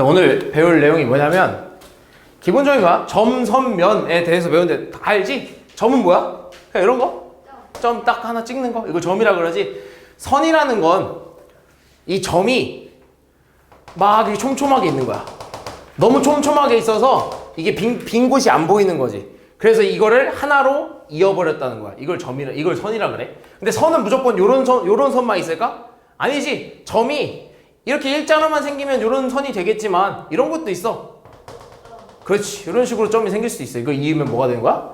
자, 오늘 배울 내용이 뭐냐면 기본적인 거야. 점, 선, 면에 대해서 배우는데 다 알지? 점은 뭐야? 그냥 이런 거? 점 딱 하나 찍는 거? 이거 점이라 그러지. 선이라는 건 이 점이 막 이렇게 촘촘하게 있는 거야. 너무 촘촘하게 있어서 이게 빈 곳이 안 보이는 거지. 그래서 이거를 하나로 이어버렸다는 거야. 이걸 선이라 그래. 근데 선은 무조건 요런 선만 있을까? 아니지. 점이 이렇게 일자로만 생기면 요런 선이 되겠지만 이런 것도 있어. 그렇지. 이런 식으로 점이 생길 수 있어. 이거 이으면 뭐가 되는 거야?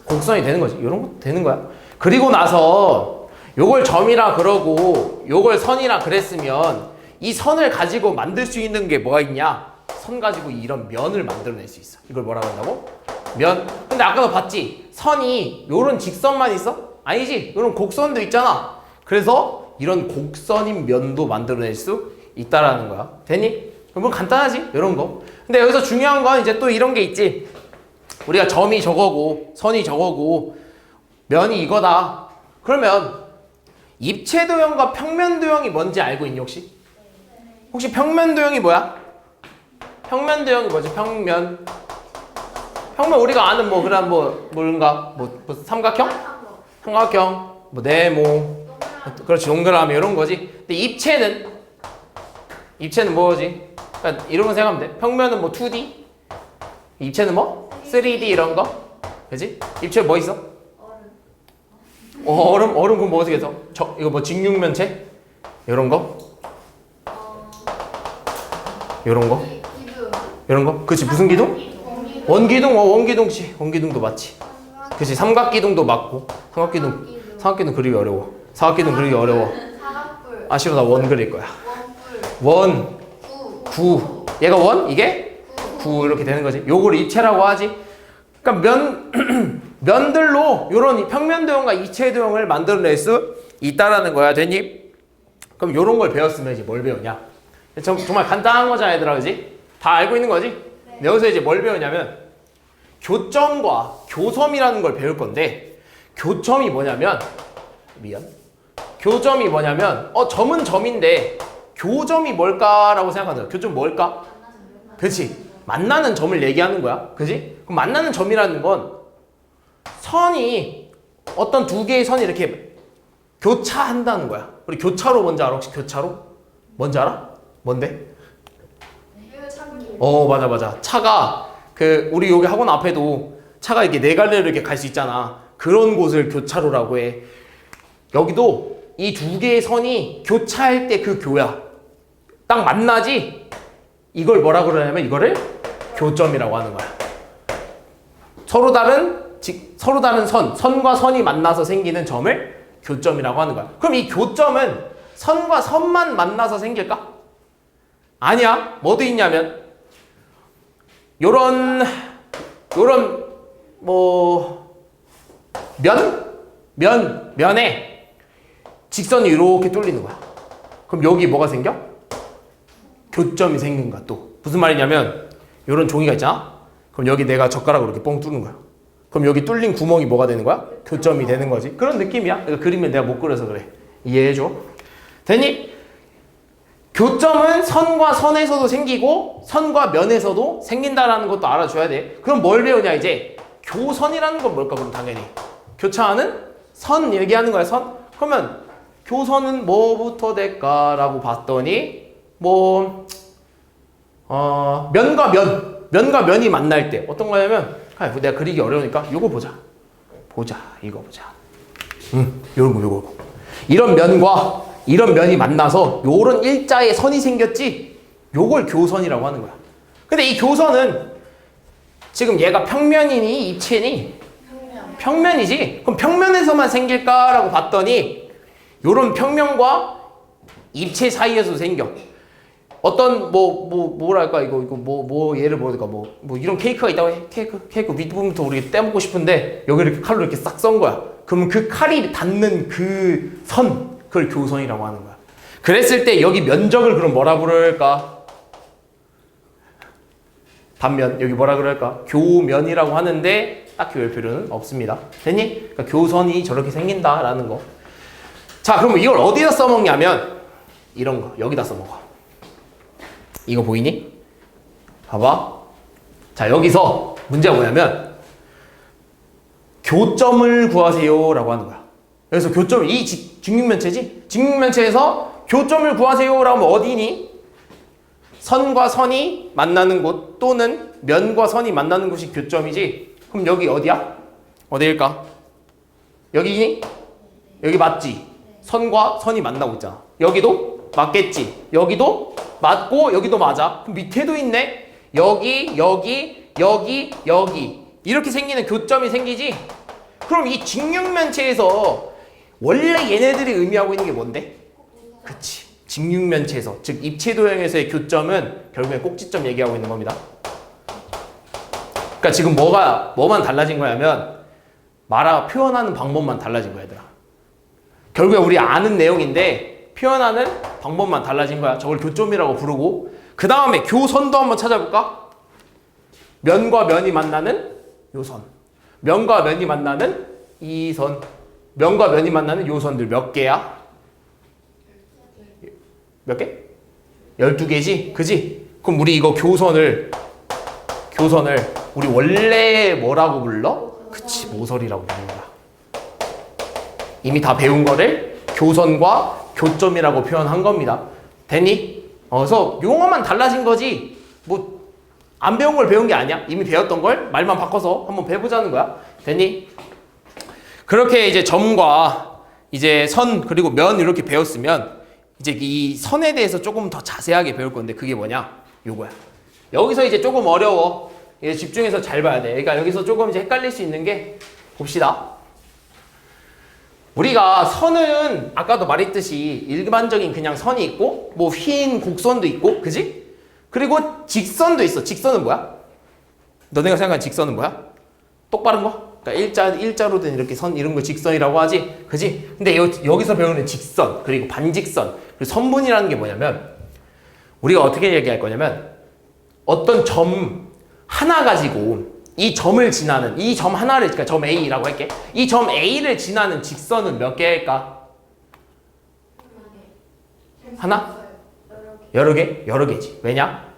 곡선이 되는 거지. 이런 것도 되는 거야. 그리고 나서 요걸 점이라 그러고 요걸 선이라 그랬으면 이 선을 가지고 만들 수 있는 게 뭐가 있냐? 선 가지고 이런 면을 만들어낼 수 있어. 이걸 뭐라고 한다고? 면. 근데 아까도 봤지? 선이 요런 직선만 있어? 아니지. 요런 곡선도 있잖아. 그래서 이런 곡선인 면도 만들어낼 수 있다라는 거야. 됐니? 그럼 간단하지? 이런 거. 근데 여기서 중요한 건 이제 또 이런 게 있지. 우리가 점이 저거고 선이 저거고 면이 이거다. 그러면 입체도형과 평면도형이 뭔지 알고 있니 혹시? 혹시 평면도형이 뭐야? 평면도형이 뭐지? 평면 우리가 아는 뭐 그런 뭔가 삼각형? 삼각형 뭐 네모 그렇지 동그라미 이런 거지. 근데 입체는 뭐지? 그러니까 이런 거 생각하면 돼. 평면은 뭐 2D 입체는 뭐? 3D 이런 거? 그지? 입체 뭐 있어? 얼음 그럼 뭐지? 그래서 이거 뭐 직육면체? 이런 거? 이런 거? 이런 거? 그치 무슨 기둥? 원기둥 원기둥씨 원기둥도 맞지. 그치 삼각기둥도 맞고 삼각기둥 그리기 어려워. 사각기둥 그리기 어려워. 아 싫어 나 원 그릴 거야. 원 9 얘가 원 이게 9 이렇게 되는 거지. 요걸 입체라고 하지. 그러니까 면들로 요런 평면도형과 입체도형을 만들어낼 수 있다라는 거야. 됐니? 그럼 요런 걸 배웠으면 이제 뭘 배우냐? 정말 간단한 거잖아 얘들아. 그지? 다 알고 있는 거지? 네. 여기서 이제 뭘 배우냐면 교점과 교섬이라는 걸 배울 건데 교점이 뭐냐면 교점이 뭐냐면 점은 점인데 교점이 뭘까라고 생각하잖아. 교점 뭘까? 그렇지. 만나는 점을 얘기하는 거야. 그지? 그럼 만나는 점이라는 건 선이 어떤 두 개의 선이 이렇게 교차한다는 거야. 우리 교차로 뭔지 알아? 혹시 교차로? 뭔지 알아? 뭔데? 맞아. 차가 우리 여기 학원 앞에도 차가 이렇게 네 갈래로 이렇게 갈 수 있잖아. 그런 곳을 교차로라고 해. 여기도 이 두 개의 선이 교차할 때 그 교야. 딱 만나지? 이걸 뭐라 그러냐면 이거를 교점이라고 하는 거야. 서로 다른 선과 선이 만나서 생기는 점을 교점이라고 하는 거야. 그럼 이 교점은 선과 선만 만나서 생길까? 아니야. 뭐도 있냐면 요런 면에 직선이 이렇게 뚫리는 거야. 그럼 여기 뭐가 생겨? 교점이 생긴 거야. 또 무슨 말이냐면 요런 종이가 있잖아. 그럼 여기 내가 젓가락으로 이렇게 뻥 뚫는 거야. 그럼 여기 뚫린 구멍이 뭐가 되는 거야? 교점이 되는 거지. 그런 느낌이야. 그러니까 그림을 내가 못 그려서 그래. 이해해줘. 됐니? 교점은 선과 선에서도 생기고 선과 면에서도 생긴다라는 것도 알아줘야 돼. 그럼 뭘 배우냐 이제? 교선이라는 건 뭘까? 그럼 당연히 교차하는 선 얘기하는 거야. 선? 그러면 교선은 뭐부터 될까라고 봤더니 면과 면이 만날 때 어떤 거냐면 내가 그리기 어려우니까 요거 보자. 이거 보자. 요거. 이런 면과 이런 면이 만나서 요런 일자의 선이 생겼지. 요걸 교선이라고 하는 거야. 근데 이 교선은 지금 얘가 평면이니 입체니? 평면이지. 그럼 평면에서만 생길까라고 봤더니 요런 평면과 입체 사이에서도 생겨. 어떤 뭐랄까 이거 예를 들어볼까 뭐 이런 케이크가 있다고 해. 케이크 윗부분부터 우리 떼먹고 싶은데 여기 이렇게 칼로 이렇게 싹 썬 거야. 그러면 그 칼이 닿는 그 선, 그걸 교선이라고 하는 거야. 그랬을 때 여기 면적을 그럼 뭐라 부를까? 단면 여기 뭐라 그럴까? 교면이라고 하는데 딱히 외울 필요는 없습니다. 됐니? 그러니까 교선이 저렇게 생긴다라는 거. 자, 그럼 이걸 어디다 써먹냐면 이런 거 여기다 써먹어. 이거 보이니? 봐봐. 자, 여기서 문제가 뭐냐면 교점을 구하세요 라고 하는 거야. 그래서 교점, 이 직육면체지? 직육면체에서 교점을 구하세요 라고 하면 어디니? 선과 선이 만나는 곳 또는 면과 선이 만나는 곳이 교점이지. 그럼 여기 어디야? 어디일까? 여기니? 여기 맞지? 선과 선이 만나고 있잖아. 여기도 맞겠지? 여기도 맞고 여기도 맞아. 그럼 밑에도 있네? 여기, 여기, 여기, 여기 이렇게 생기는 교점이 생기지? 그럼 이 직육면체에서 원래 얘네들이 의미하고 있는 게 뭔데? 그치. 직육면체에서, 즉 입체도형에서의 교점은 결국엔 꼭지점 얘기하고 있는 겁니다. 그러니까 지금 뭐만 달라진 거냐면 표현하는 방법만 달라진 거야, 얘들아. 결국에 우리 아는 내용인데 표현하는 방법만 달라진 거야. 저걸 교점이라고 부르고, 그 다음에 교선도 한번 찾아볼까? 면과 면이 만나는 요 선, 면과 면이 만나는 이 선, 면과 면이 만나는 요 선들 몇 개야? 몇 개? 12개지? 그지? 그럼 우리 이거 교선을 우리 원래 뭐라고 불러? 그치, 모서리라고 부르는 거야. 이미 다 배운 거를 교선과 교점이라고 표현한 겁니다. 됐니? 그래서 용어만 달라진 거지 뭐 안 배운 걸 배운 게 아니야. 이미 배웠던 걸 말만 바꿔서 한번 배워보자는 거야. 됐니? 그렇게 이제 점과 이제 선 그리고 면 이렇게 배웠으면 이제 이 선에 대해서 조금 더 자세하게 배울 건데 그게 뭐냐? 요거야. 여기서 이제 조금 어려워. 이제 집중해서 잘 봐야 돼. 그러니까 여기서 조금 이제 헷갈릴 수 있는 게, 봅시다. 우리가 선은 아까도 말했듯이 일반적인 그냥 선이 있고 뭐 흰 곡선도 있고, 그지? 그리고 직선도 있어. 직선은 뭐야? 너네가 생각하는 직선은 뭐야? 똑바른 거? 그러니까 일자로든 이렇게 선 이런 거 직선이라고 하지, 그지? 근데 여기서 배우는 직선 그리고 반직선 그리고 선분이라는 게 뭐냐면, 우리가 어떻게 얘기할 거냐면 어떤 점 하나 가지고 이 점을 지나는, 이 점 하나를, 그러니까 점 A라고 할게. 이 점 A를 지나는 직선은 몇 개일까? 하나? 여러 개? 여러 개지. 왜냐?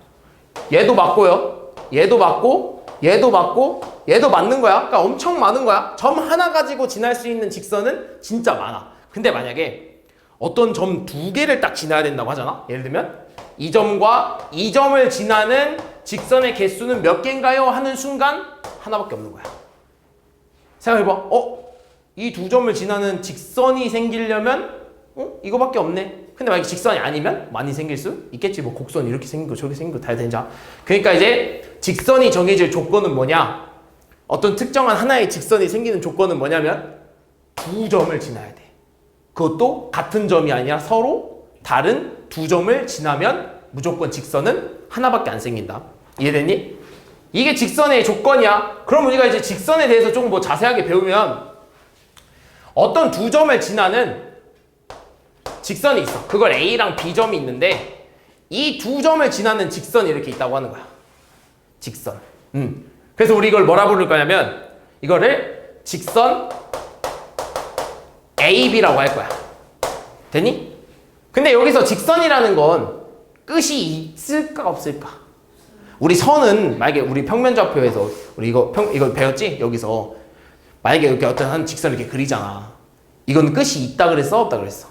얘도 맞고요. 얘도 맞고, 얘도 맞고, 얘도 맞는 거야. 그러니까 엄청 많은 거야. 점 하나 가지고 지날 수 있는 직선은 진짜 많아. 근데 만약에 어떤 점 두 개를 딱 지나야 된다고 하잖아. 예를 들면 이 점과 이 점을 지나는 직선의 개수는 몇 개인가요? 하는 순간 하나밖에 없는 거야. 생각해봐. 이 두 점을 지나는 직선이 생기려면 이거밖에 없네. 근데 만약에 직선이 아니면 많이 생길 수 있겠지. 뭐 곡선 이렇게 생긴 거 저렇게 생긴 거 다 되자. 그러니까 이제 직선이 정해질 조건은 뭐냐? 어떤 특정한 하나의 직선이 생기는 조건은 뭐냐면 두 점을 지나야 돼. 그것도 같은 점이 아니라 서로 다른 두 점을 지나면 무조건 직선은 하나밖에 안 생긴다. 이해됐니? 이게 직선의 조건이야. 그럼 우리가 이제 직선에 대해서 조금 뭐 자세하게 배우면 어떤 두 점을 지나는 직선이 있어. 그걸 A랑 B점이 있는데 이 두 점을 지나는 직선이 이렇게 있다고 하는 거야. 직선. 그래서 우리 이걸 뭐라 부를 거냐면 이거를 직선 AB라고 할 거야. 됐니? 근데 여기서 직선이라는 건 끝이 있을까 없을까? 우리 선은 만약에 우리 평면좌표에서 우리 이거 배웠지? 여기서 만약에 이렇게 어떤 한 직선 이렇게 그리잖아. 이건 끝이 있다 그랬어? 없다 그랬어?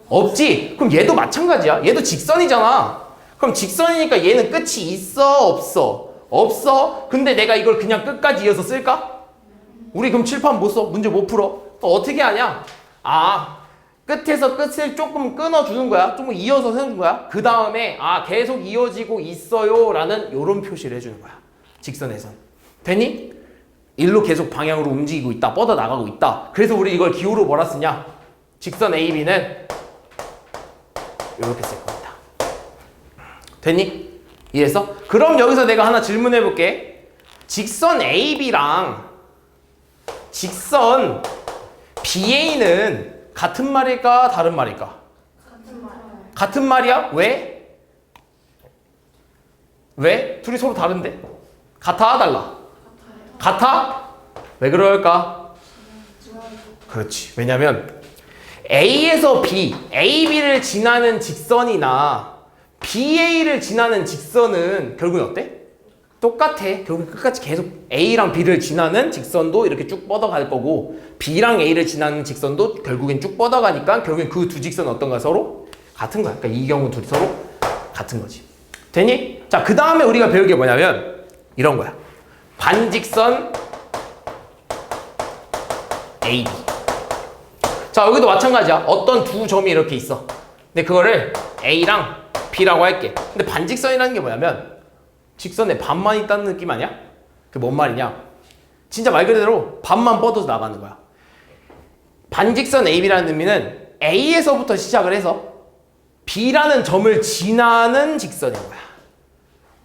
없지? 그럼 얘도 마찬가지야. 얘도 직선이잖아. 그럼 직선이니까 얘는 끝이 있어? 없어? 없어? 근데 내가 이걸 그냥 끝까지 이어서 쓸까? 우리 그럼 칠판 못 써? 문제 못 풀어? 어떻게 하냐? 끝에서 끝을 조금 끊어주는 거야. 조금 이어서 세우는 거야. 그 다음에 계속 이어지고 있어요 라는 요런 표시를 해주는 거야. 직선에선. 됐니? 일로 계속 방향으로 움직이고 있다. 뻗어 나가고 있다. 그래서 우리 이걸 기호로 뭐라 쓰냐? 직선 AB는 이렇게 쓸 겁니다. 됐니? 이해했어? 그럼 여기서 내가 하나 질문해 볼게. 직선 AB랑 직선 BA는 같은 말일까? 다른 말일까? 같은 말. 같은 말이야? 왜? 왜? 둘이 서로 다른데? 같아? 달라? 같아? 왜 그럴까? 그렇지. 왜냐면 A에서 B, AB를 지나는 직선이나 BA를 지나는 직선은 결국엔 어때? 똑같아. 결국 끝까지 계속 A랑 B를 지나는 직선도 이렇게 쭉 뻗어갈 거고 B랑 A를 지나는 직선도 결국엔 쭉 뻗어가니까 결국엔 그 두 직선 어떤가 서로 같은 거야. 그러니까 이 경우 둘이 서로 같은 거지. 됐니? 자, 그 다음에 우리가 배울 게 뭐냐면 이런 거야. 반직선 AB. 자, 여기도 마찬가지야. 어떤 두 점이 이렇게 있어. 근데 그거를 A랑 B라고 할게. 근데 반직선이라는 게 뭐냐면 직선에 반만 있다는 느낌 아니야? 그게 뭔 말이냐? 진짜 말 그대로 반만 뻗어서 나가는 거야. 반직선 AB라는 의미는 A에서부터 시작을 해서 B라는 점을 지나는 직선인 거야.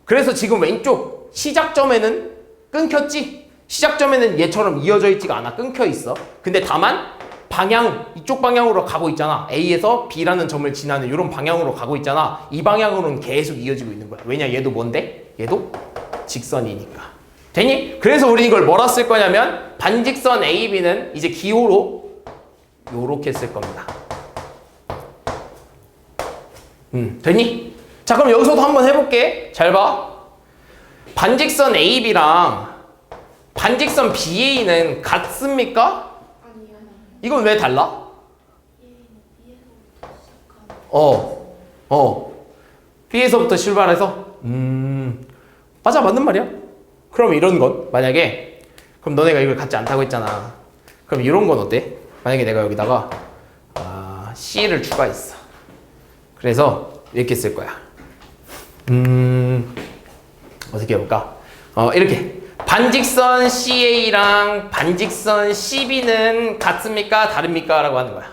그래서 지금 왼쪽 시작점에는 끊겼지? 시작점에는 얘처럼 이어져 있지가 않아. 끊겨 있어. 근데 다만 방향, 이쪽 방향으로 가고 있잖아. A에서 B라는 점을 지나는 이런 방향으로 가고 있잖아. 이 방향으로는 계속 이어지고 있는 거야. 왜냐? 얘도 뭔데? 얘도 직선이니까. 되니? 그래서 우리 이걸 뭐라 쓸 거냐면 반직선 AB는 이제 기호로 요렇게 쓸 겁니다. 되니? 자, 그럼 여기서도 한번 해볼게. 잘 봐. 반직선 AB랑 반직선 BA는 같습니까? 아니요. 이건 왜 달라? B에서부터 출발해서 맞아, 맞는 말이야. 그럼 이런 건 만약에 그럼 너네가 이걸 갖지 않다고 했잖아. 그럼 이런 건 어때? 만약에 내가 여기다가 C를 추가했어. 그래서 이렇게 쓸 거야. 어떻게 해볼까? 이렇게 반직선 CA랑 반직선 CB는 같습니까? 다릅니까? 라고 하는 거야.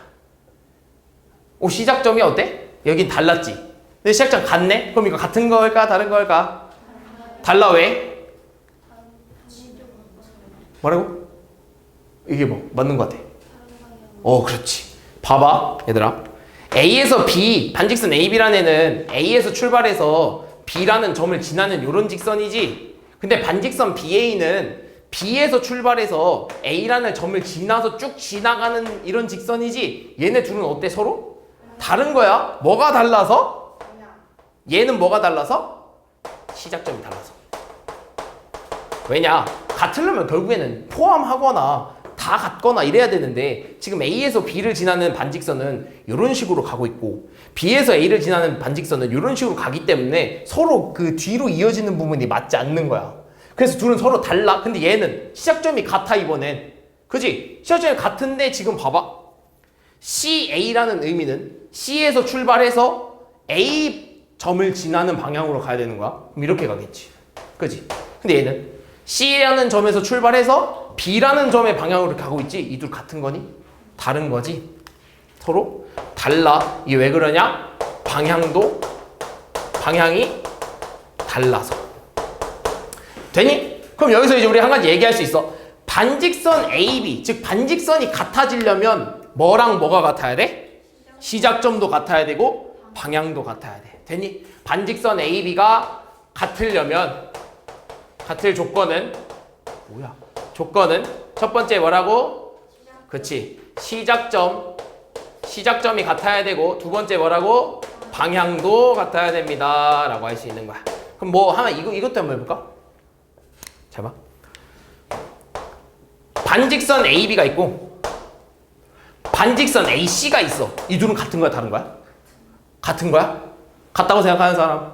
오, 시작점이 어때? 여긴 달랐지? 근데 시작점 같네? 그럼 이거 같은 걸까? 다른 걸까? 달라. 왜? 뭐라고? 이게 뭐? 맞는 것 같아. 그렇지. 봐봐, 얘들아. A에서 B, 반직선 AB라는 애는 A에서 출발해서 B라는 점을 지나는 요런 직선이지. 근데 반직선 BA는 B에서 출발해서 A라는 점을 지나서 쭉 지나가는 이런 직선이지. 얘네 둘은 어때? 서로? 다른 거야. 뭐가 달라서? 얘는 뭐가 달라서? 시작점이 달라서. 왜냐? 같으려면 결국에는 포함하거나 다 같거나 이래야 되는데 지금 A에서 B를 지나는 반직선은 이런 식으로 가고 있고 B에서 A를 지나는 반직선은 이런 식으로 가기 때문에 서로 그 뒤로 이어지는 부분이 맞지 않는 거야. 그래서 둘은 서로 달라. 근데 얘는 시작점이 같아. 이번엔 그지? 시작점이 같은데 지금 봐봐. CA라는 의미는 C에서 출발해서 A 점을 지나는 방향으로 가야 되는 거야. 그럼 이렇게 가겠지. 그지? 근데 얘는 C라는 점에서 출발해서 B라는 점의 방향으로 가고 있지. 이 둘 같은 거니? 다른 거지. 서로 달라. 이게 왜 그러냐? 방향이 달라서. 되니? 그럼 여기서 이제 우리 한 가지 얘기할 수 있어. 반직선 AB, 즉 반직선이 같아지려면 뭐랑 뭐가 같아야 돼? 시작점도 같아야 되고 방향도 같아야 돼. 되니? 반직선 AB가 같으려면 같을 조건은 뭐야? 조건은 첫 번째 뭐라고? 그치. 시작점이 같아야 되고 두 번째 뭐라고? 방향도 같아야 됩니다. 라고 할 수 있는 거야. 그럼 뭐 하나 이것도 한번 해볼까? 잘 봐. 반직선 AB가 있고 반직선 AC가 있어. 이 둘은 같은 거야? 다른 거야? 같은 거야? 같다고 생각하는 사람?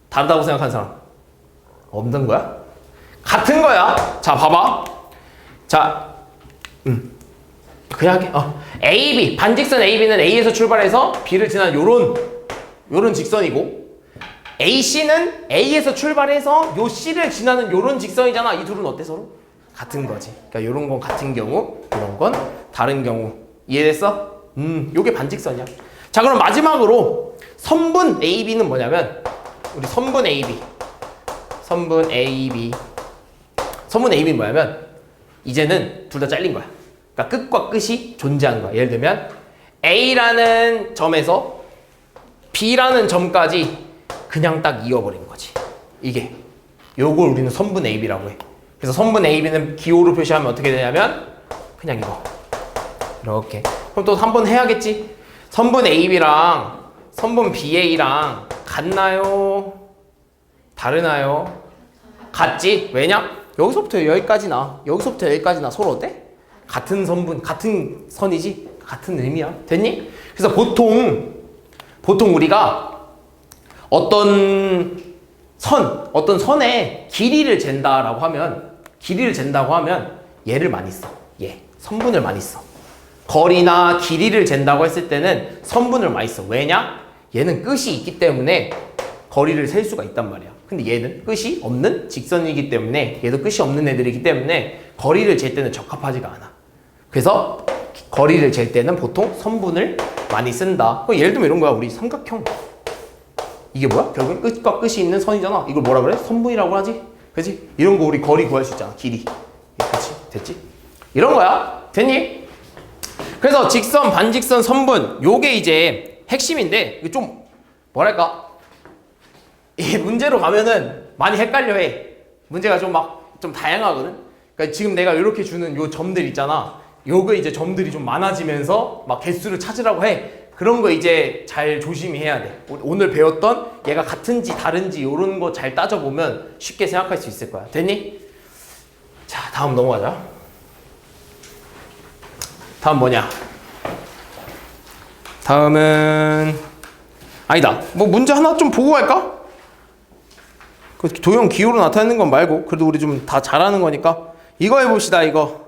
다르다고 생각하는 사람? 없는 거야? 같은 거야. 자, 봐봐. 자, 그냥 할게. AB, 반직선 AB는 A에서 출발해서 B를 지나는 요런 직선이고 AC는 A에서 출발해서 요 C를 지나는 요런 직선이잖아. 이 둘은 어때 서로? 같은 거지. 그러니까 요런 건 같은 경우, 요런 건 다른 경우. 이해됐어? 요게 반직선이야. 자, 그럼 마지막으로 선분 AB는 뭐냐면 우리 선분 AB는 뭐냐면 이제는 둘 다 잘린 거야. 그러니까 끝과 끝이 존재하는 거야. 예를 들면 A라는 점에서 B라는 점까지 그냥 딱 이어버린 거지. 이게 요걸 우리는 선분 AB라고 해. 그래서 선분 AB는 기호로 표시하면 어떻게 되냐면 그냥 이거 이렇게. 그럼 또 한 번 해야겠지. 선분 AB랑 선분 BA랑 같나요? 다르나요? 같지? 왜냐? 여기서부터 여기까지나 여기서부터 여기까지나 서로 어때? 같은 선분, 같은 선이지? 같은 의미야. 됐니? 그래서 보통 우리가 어떤 선의 길이를 잰다고 하면 얘를 많이 써. 선분을 많이 써. 거리나 길이를 잰다고 했을 때는 선분을 많이 써. 왜냐? 얘는 끝이 있기 때문에 거리를 셀 수가 있단 말이야. 근데 얘는 끝이 없는 직선이기 때문에 얘도 끝이 없는 애들이기 때문에 거리를 잴 때는 적합하지가 않아. 그래서 거리를 잴 때는 보통 선분을 많이 쓴다. 예를 들면 이런 거야. 우리 삼각형. 이게 뭐야? 결국엔 끝과 끝이 있는 선이잖아. 이걸 뭐라 그래? 선분이라고 하지? 그치? 이런 거 우리 거리 구할 수 있잖아. 길이. 그치? 됐지? 이런 거야. 됐니? 그래서 직선, 반직선, 선분. 요게 이제 핵심인데 이거 좀 뭐랄까? 이 문제로 가면은 많이 헷갈려 해. 문제가 좀 다양하거든. 그러니까 지금 내가 이렇게 주는 요 점들 있잖아. 요거 이제 점들이 좀 많아지면서 막 개수를 찾으라고 해. 그런 거 이제 잘 조심히 해야 돼. 오늘 배웠던 얘가 같은지 다른지 이런 거 잘 따져보면 쉽게 생각할 수 있을 거야. 됐니? 자, 다음 넘어가자. 다음 뭐냐? 다음은 아니다. 뭐 문제 하나 좀 보고 갈까? 도형 기호로 나타내는 건 말고 그래도 우리 좀 다 잘하는 거니까 이거 해봅시다. 이거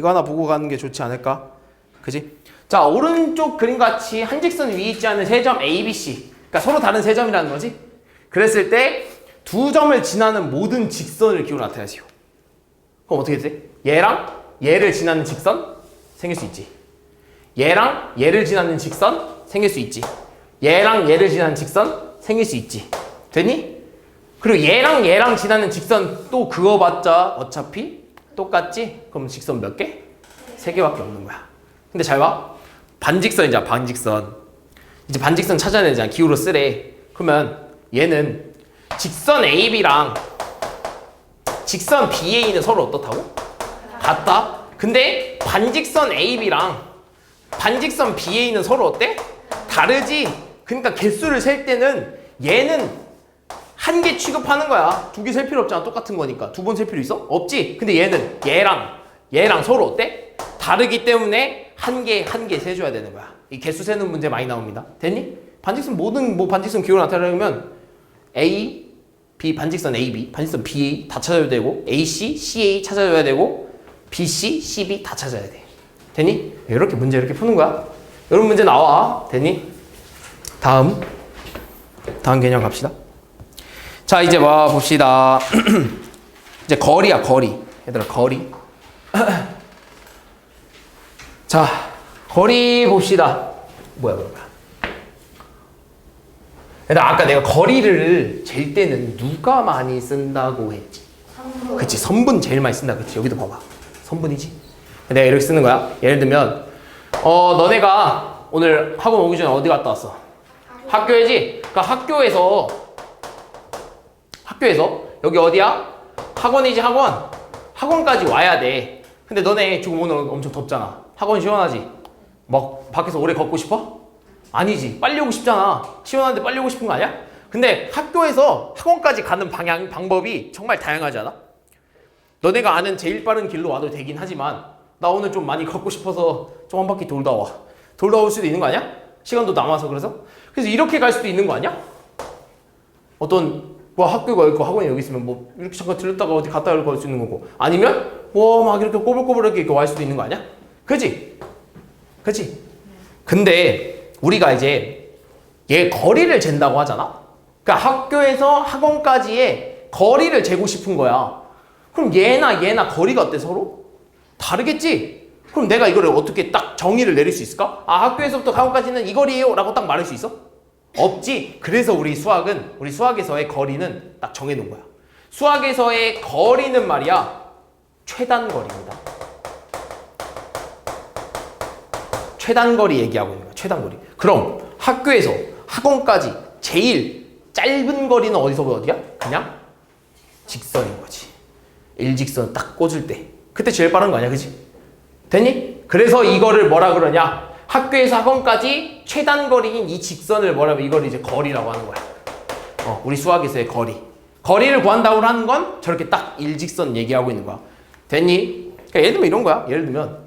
하나 보고 가는 게 좋지 않을까? 그지? 자, 오른쪽 그림같이 한 직선 위에 있지 않은 세 점 A, B, C. 그러니까 서로 다른 세 점이라는 거지. 그랬을 때 두 점을 지나는 모든 직선을 기호로 나타내세요. 그럼 어떻게 돼? 얘랑 얘를 지나는 직선 생길 수 있지. 얘랑 얘를 지나는 직선 생길 수 있지. 얘랑 얘를 지나는 직선 생길 수 있지. 되니? 그리고 얘랑 얘랑 지나는 직선 또 그거 봤자 어차피 똑같지? 그럼 직선 몇 개? 3개밖에 없는 거야. 근데 잘 봐. 반직선이잖아. 반직선. 이제 반직선 찾아내자. 기호로 쓰래. 그러면 얘는 직선 AB랑 직선 BA는 서로 어떻다고? 같다. 근데 반직선 AB랑 반직선 BA는 서로 어때? 다르지. 그러니까 개수를 셀 때는 얘는 한 개 취급하는 거야. 2개 셀 필요 없잖아. 똑같은 거니까. 2번 셀 필요 있어? 없지. 근데 얘는 얘랑 서로 어때? 다르기 때문에 한 개 세줘야 되는 거야. 이 개수 세는 문제 많이 나옵니다. 됐니? 반직선 모든 반직선 기호를 나타내려면 A, B, 반직선 AB, 반직선 BA 다 찾아야 되고 AC, CA 찾아줘야 되고 BC, CB 다 찾아야 돼. 됐니? 이렇게 문제 이렇게 푸는 거야. 이런 문제 나와. 됐니? 다음 개념 갑시다. 자, 이제 와 봅시다. 이제 거리야, 거리. 얘들아, 거리. 자, 거리 봅시다. 뭐야. 얘들아, 아까 내가 거리를 잴 때는 누가 많이 쓴다고 했지? 선분. 그치, 선분 제일 많이 쓴다. 그치, 여기도 봐봐. 선분이지. 내가 이렇게 쓰는 거야. 예를 들면 너네가 오늘 학원 오기 전에 어디 갔다 왔어? 학교에지? 그러니까 학교에서 여기 어디야? 학원이지. 학원까지 와야 돼. 근데 너네 지금 오늘 엄청 덥잖아. 학원 시원하지? 막 밖에서 오래 걷고 싶어? 아니지. 빨리 오고 싶잖아. 시원한데 빨리 오고 싶은 거 아니야? 근데 학교에서 학원까지 가는 방법이 정말 다양하지 않아? 너네가 아는 제일 빠른 길로 와도 되긴 하지만 나 오늘 좀 많이 걷고 싶어서 좀 한 바퀴 돌다 올 수도 있는 거 아니야? 시간도 남아서. 그래서 이렇게 갈 수도 있는 거 아니야? 어떤 학교가 있고 학원이 여기 있으면 뭐 이렇게 잠깐 들렸다가 어디 갔다 갈 수 있는 거고, 아니면 막 이렇게 꼬불꼬불하게 이렇게 갈 수도 있는 거 아니야? 그치? 근데 우리가 이제 얘 거리를 잰다고 하잖아? 그러니까 학교에서 학원까지의 거리를 재고 싶은 거야. 그럼 얘나 거리가 어때 서로? 다르겠지? 그럼 내가 이거를 어떻게 딱 정의를 내릴 수 있을까? 학교에서부터 학원까지는 이 거리예요 라고 딱 말할 수 있어? 없지. 그래서 우리 수학에서의 거리는 딱 정해놓은 거야. 수학에서의 거리는 말이야, 최단거리입니다. 최단거리 얘기하고 있는 거야. 최단거리. 그럼 학교에서 학원까지 제일 짧은 거리는 어디서부터 어디야? 그냥 직선인 거지. 일직선 딱 꽂을 때 그때 제일 빠른 거 아니야? 그치? 됐니? 그래서 이거를 뭐라 그러냐, 학교에서 학원까지 최단 거리인 이 직선을 뭐라면 이걸 이제 거리라고 하는 거야. 우리 수학에서의 거리. 거리를 구한다고 하는 건 저렇게 딱 일직선 얘기하고 있는 거야. 됐니? 그러니까 예를 들면 이런 거야. 예를 들면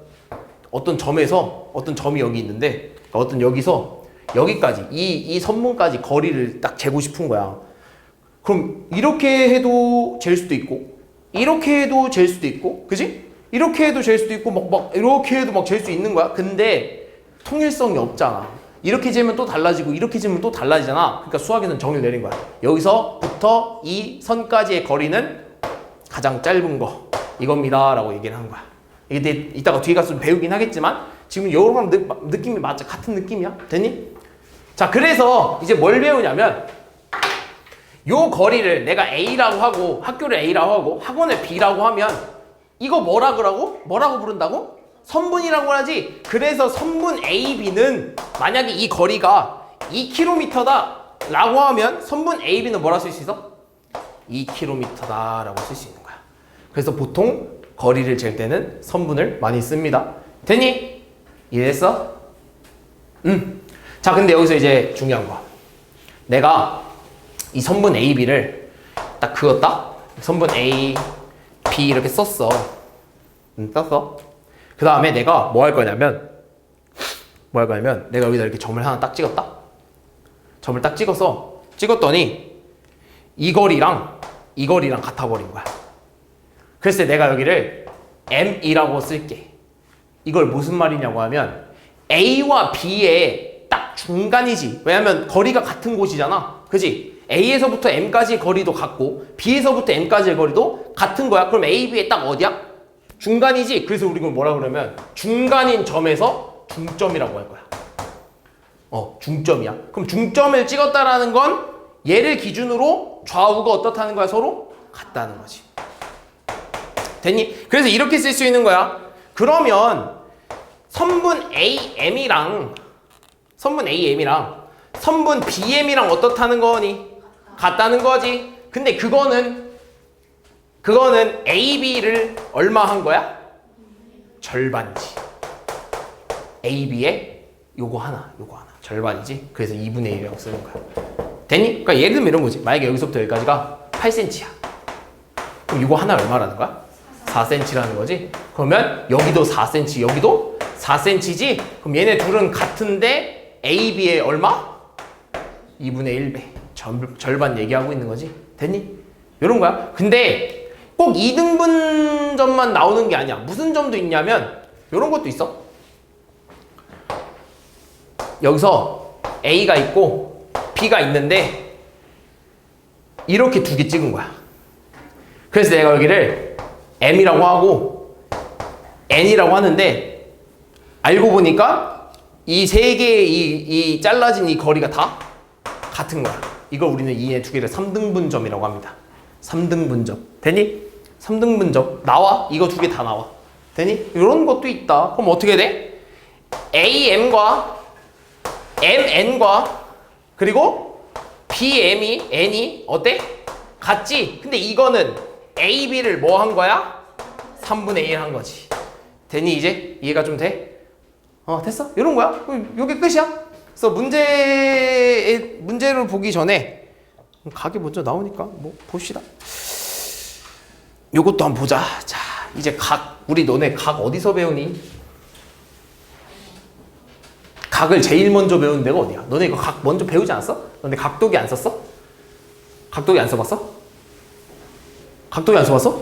어떤 점에서 어떤 점이 여기 있는데 그러니까 어떤 여기서 여기까지 이 선분까지 거리를 딱 재고 싶은 거야. 그럼 이렇게 해도 잴 수도 있고 이렇게 해도 잴 수도 있고 그지? 이렇게 해도 잴 수도 있고 막 이렇게 해도 막 잴 수 있는 거야. 근데 통일성이 없잖아. 이렇게 재면 또 달라지고 이렇게 재면 또 달라지잖아. 그러니까 수학에서는 정의를 내린 거야. 여기서부터 이 선까지의 거리는 가장 짧은 거 이겁니다 라고 얘기를 하는 거야. 이게 이따가 뒤에 가서 좀 배우긴 하겠지만 지금 요런 느낌이 맞아. 같은 느낌이야. 됐니? 자, 그래서 이제 뭘 배우냐면 요 거리를 내가 A라고 하고 학교를 A라고 하고 학원을 B라고 하면 이거 뭐라 그러고? 뭐라고 부른다고? 선분이라고 하지. 그래서 선분 AB는 만약에 이 거리가 2km다 라고 하면 선분 AB는 뭐라 쓸 수 있어? 2km다 라고 쓸 수 있는 거야. 그래서 보통 거리를 잴 때는 선분을 많이 씁니다. 됐니? 이해했어? 자, 근데 여기서 이제 중요한 거. 내가 이 선분 AB를 딱 그었다? 선분 A, B 이렇게 썼어. 썼어. 그 다음에 내가 뭐 할 거냐면 내가 여기다 이렇게 점을 하나 딱 찍었다? 점을 딱 찍었더니 이 거리랑 같아버린 거야. 그래서 내가 여기를 M이라고 쓸게. 이걸 무슨 말이냐고 하면 A와 B의 딱 중간이지. 왜냐면 거리가 같은 곳이잖아. 그지? A에서부터 M까지의 거리도 같고 B에서부터 M까지의 거리도 같은 거야. 그럼 A, B의 딱 어디야? 중간이지. 그래서 우리 이걸 뭐라 그러면 중간인 점에서 중점이라고 할 거야. 중점이야. 그럼 중점을 찍었다라는 건 얘를 기준으로 좌우가 어떻다는 거야? 서로 같다는 거지. 됐니? 그래서 이렇게 쓸 수 있는 거야. 그러면 선분 AM이랑 선분 BM이랑 어떻다는 거니? 같다는 거지. 근데 그거는 AB를 얼마 한 거야? 절반이지. AB의 요거 하나 절반이지. 그래서 2분의 1이라고 쓰는 거야. 됐니? 그러니까 예를 들면 이런 거지. 만약에 여기서부터 여기까지가 8cm야. 그럼 이거 하나 얼마라는 거야? 4cm라는 거지. 그러면 여기도 4cm, 여기도 4cm지. 그럼 얘네 둘은 같은데 AB의 얼마? 2분의 1배. 절반 얘기하고 있는 거지. 됐니? 이런 거야. 근데 꼭 2등분점만 나오는 게 아니야. 무슨 점도 있냐면 이런 것도 있어. 여기서 A가 있고 B가 있는데 이렇게 두 개 찍은 거야. 그래서 내가 여기를 M이라고 하고 N이라고 하는데 알고 보니까 이 세 개의 이 잘라진 이 거리가 다 같은 거야. 이걸 우리는 이 두 개를 3등분점이라고 합니다. 3등분점. 되니? 3등분점. 나와. 이거 두 개 다 나와. 되니? 이런 것도 있다. 그럼 어떻게 돼? AM과 MN과 그리고 BM이 N이 어때? 같지? 근데 이거는 AB를 뭐 한 거야? 3분의 1 한 거지. 되니 이제? 이해가 좀 돼? 됐어? 이런 거야. 요게 끝이야. 그래서 문제를 보기 전에 각이 먼저 나오니까 뭐 봅시다. 요것도 한번 보자. 자, 이제 각. 우리 너네 각 어디서 배우니? 각을 제일 먼저 배우는 데가 어디야? 너네 이거 각 먼저 배우지 않았어? 너네 각도기 안 썼어? 각도기 안 써봤어? 각도기 안 써봤어?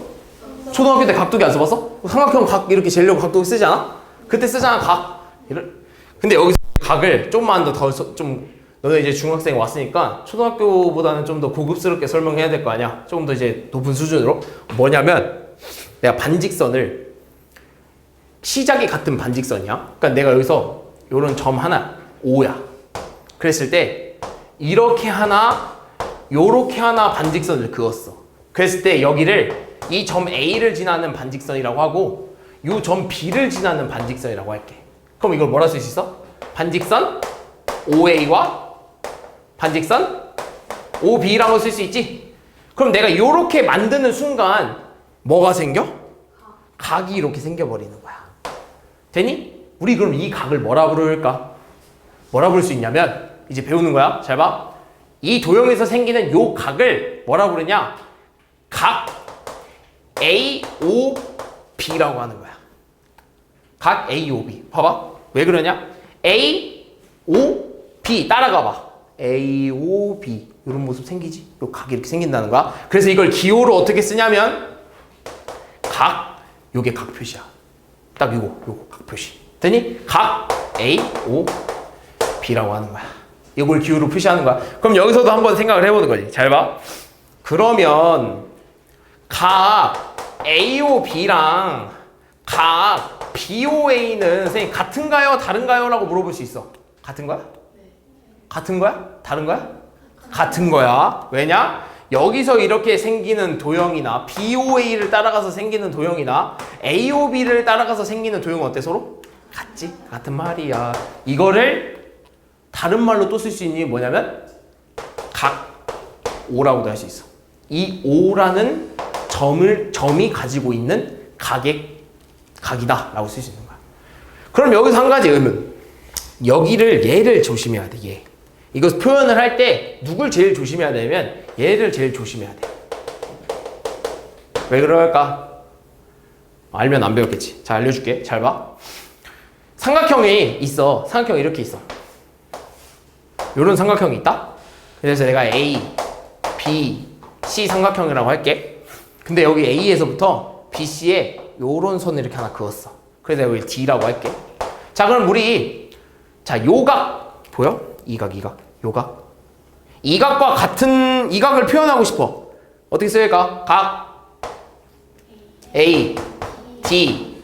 초등학교 때 각도기 안 써봤어? 삼각형 각 이렇게 재려고 각도기 쓰지 않아? 그때 쓰잖아 각. 근데 여기서 각을 좀만 좀 너네 이제 중학생 왔으니까 초등학교보다는 좀 더 고급스럽게 설명해야 될 거 아니야? 조금 더 이제 높은 수준으로. 뭐냐면 내가 반직선을 시작이 같은 반직선이야. 그러니까 내가 여기서 요런 점 하나 5야. 그랬을 때 이렇게 하나 요렇게 하나 반직선을 그었어. 그랬을 때 여기를 이 점 A를 지나는 반직선이라고 하고 요 점 B를 지나는 반직선이라고 할게. 그럼 이걸 뭐라 쓸 수 있어? 반직선 OA와 반직선 OB라고 쓸 수 있지? 그럼 내가 요렇게 만드는 순간 뭐가 생겨? 각이 이렇게 생겨버리는 거야. 되니? 우리 그럼 이 각을 뭐라 부를까? 뭐라 부를 수 있냐면 이제 배우는 거야. 잘 봐. 이 도형에서 생기는 요 각을 뭐라 부르냐? AOB라고 하는 거야. 각 AOB. 봐봐. 왜 그러냐? AOB 따라가 봐. AOB 이런 모습 생기지? 요 각이 이렇게 생긴다는 거야. 그래서 이걸 기호로 어떻게 쓰냐면 각, 요게 각 표시야. 딱 요거 각 표시. 되니? 각 AOB라고 하는 거야. 이걸 기호로 표시하는 거야. 그럼 여기서도 한번 생각을 해보는 거지. 잘 봐. 그러면 각 AOB랑 각 BOA는 선생님 같은가요? 다른가요? 라고 물어볼 수 있어. 같은 거야? 같은 거야? 다른 거야? 같은 거야. 왜냐? 여기서 이렇게 생기는 도형이나 BOA를 따라가서 생기는 도형이나 AOB를 따라가서 생기는 도형은 어때 서로? 같지? 같은 말이야. 이거를 다른 말로 또 쓸 수 있는 게 뭐냐면 각 O라고도 할 수 있어. 이 O라는 점이 가지고 있는 각이다 라고 쓸 수 있는 거야. 그럼 여기서 한 가지 의문. 얘를 조심해야 돼. 얘. 이거 표현을 할 때 누굴 제일 조심해야 되냐면 얘를 제일 조심해야 돼. 왜 그럴까? 알면 안 배웠겠지. 자, 알려줄게. 잘 봐. 삼각형이 있어. 삼각형이 이렇게 있어. 요런 삼각형이 있다. 그래서 내가 A, B, C 삼각형이라고 할게. 근데 여기 A에서부터 BC에 요런 선을 이렇게 하나 그었어. 그래서 내가 여기 D라고 할게. 자, 그럼 우리 요각 보여? 이각 요각. 이 각과 같은 이 각을 표현하고 싶어. 어떻게 써야할까? 각 A, D,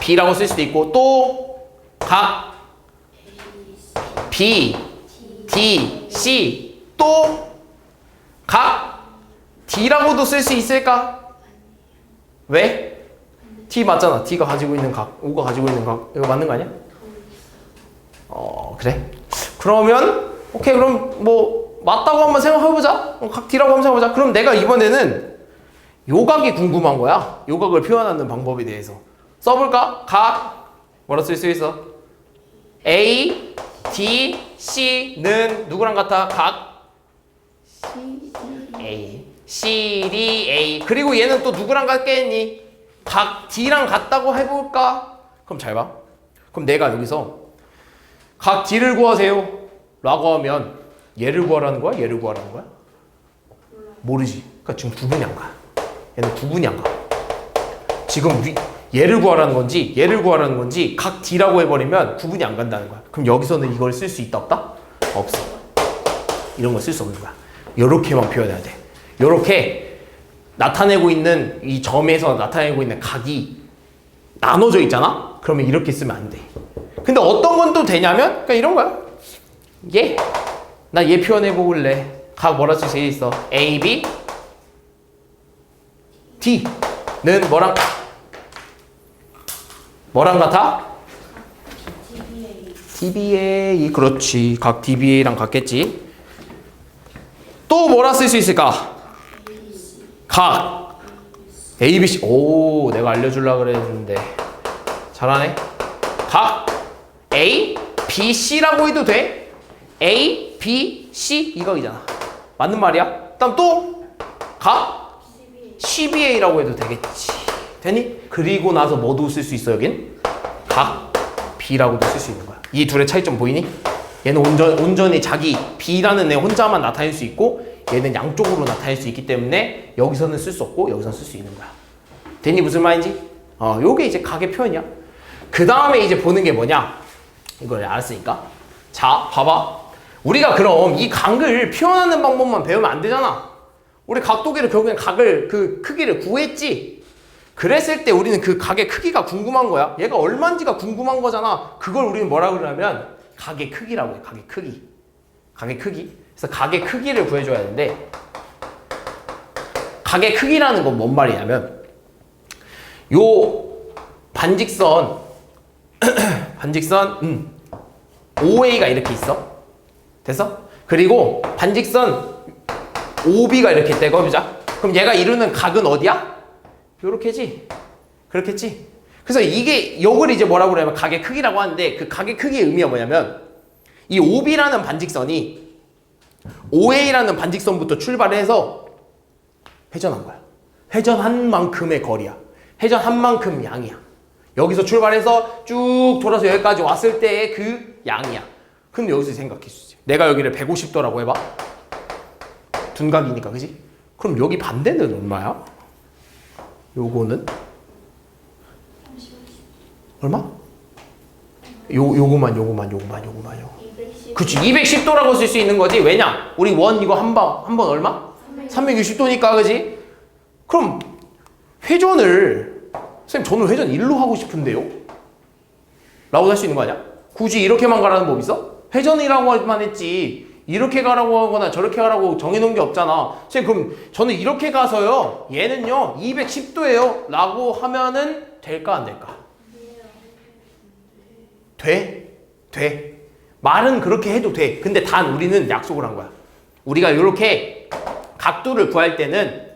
B라고 쓸 수도 있고 또 각 B, D, C 또 각 D라고도 쓸 수 있을까? 왜? D 맞잖아. D가 가지고 있는 각, O가 가지고 있는 각. 이거 맞는 거 아니야? 그래? 그러면 오케이, 그럼 뭐 맞다고 한번 생각해보자. 각 D라고 한번 생각해보자. 그럼 내가 이번에는 요각이 궁금한 거야. 요각을 표현하는 방법에 대해서 써볼까? 각 뭐라 쓸 수 있어? A, D, C는 누구랑 같아? 각 A, C, D, A. 그리고 얘는 또 누구랑 같겠니? 각 D랑 같다고 해볼까? 그럼 잘 봐. 그럼 내가 여기서 각 D를 구하세요 라고 하면 얘를 구하라는 거야? 얘를 구하라는 거야? 모르지. 그러니까 지금 구분이 안 가. 얘는 구분이 안 가. 지금 얘를 구하라는 건지 얘를 구하라는 건지 각 D라고 해버리면 구분이 안 간다는 거야. 그럼 여기서는 이걸 쓸 수 있다 없다? 없어. 이런 거 쓸 수 없는 거야. 요렇게만 표현해야 돼. 요렇게 나타내고 있는 이 점에서 나타내고 있는 각이 나눠져 있잖아? 그러면 이렇게 쓰면 안 돼. 근데 어떤 건 또 되냐면 그러니까 이런 거야. 나 얘 표현해 볼래. 각 뭐라 쓸 수 있어? A, B, D는 뭐랑 같아? DBA. 그렇지. 각 DBA랑 같겠지. 또 뭐라 쓸 수 있을까? 각 ABC. 오, 내가 알려주려고 그랬는데 잘하네. 각 A, B, C라고 해도 돼. A, B, C 이 각이잖아. 맞는 말이야. 그다음 또 각 CBA라고 해도 되겠지. 되니? 그리고 나서 뭐도 쓸 수 있어 여긴? 각 B라고도 쓸 수 있는 거야. 이 둘의 차이점 보이니? 얘는 온전히 자기 B라는 애 혼자만 나타낼 수 있고 얘는 양쪽으로 나타낼 수 있기 때문에 여기서는 쓸 수 없고 여기서는 쓸 수 있는 거야. 되니? 무슨 말인지? 요게 이제 각의 표현이야. 그 다음에 이제 보는 게 뭐냐? 이걸 알았으니까. 자, 봐봐. 우리가 그럼 이 각을 표현하는 방법만 배우면 안 되잖아. 우리 각도기를 결국엔 각을 그 크기를 구했지. 그랬을 때 우리는 그 각의 크기가 궁금한 거야. 얘가 얼마인지가 궁금한 거잖아. 그걸 우리는 뭐라 그러냐면 각의 크기라고 해. 각의 크기. 각의 크기. 그래서 각의 크기를 구해줘야 되는데 각의 크기라는 건 뭔 말이냐면 요 반직선 OA가 이렇게 있어. 됐어? 그리고 반직선 OB가 이렇게 있다고 해보자. 그럼 얘가 이루는 각은 어디야? 요렇게지. 그렇겠지. 그래서 이게 요걸 이제 뭐라고 그러냐면 각의 크기라고 하는데 그 각의 크기의 의미가 뭐냐면 이 OB라는 반직선이 OA라는 반직선부터 출발해서 회전한 거야. 회전한 만큼의 거리야. 회전 한 만큼 양이야. 여기서 출발해서 쭉 돌아서 여기까지 왔을 때의 그 양이야. 근데 여기서 생각해 주지. 내가 여기를 150도라고 해봐. 둔각이니까, 그지? 그럼 여기 반대는 얼마야? 요거는? 얼마? 요거만. 그치, 210도라고 쓸 수 있는 거지. 왜냐? 우리 원 이거 한 번 얼마? 360도니까, 그지? 그럼 회전을, 선생님 저는 회전 1로 하고 싶은데요? 라고 할 수 있는 거 아니야? 굳이 이렇게만 가라는 법 있어? 회전이라고만 했지 이렇게 가라고 하거나 저렇게 가라고 정해놓은 게 없잖아. 선생님 그럼 저는 이렇게 가서요 얘는요 210도예요 라고 하면은 될까 안 될까? 돼. 말은 그렇게 해도 돼. 근데 단 우리는 약속을 한 거야. 우리가 이렇게 각도를 구할 때는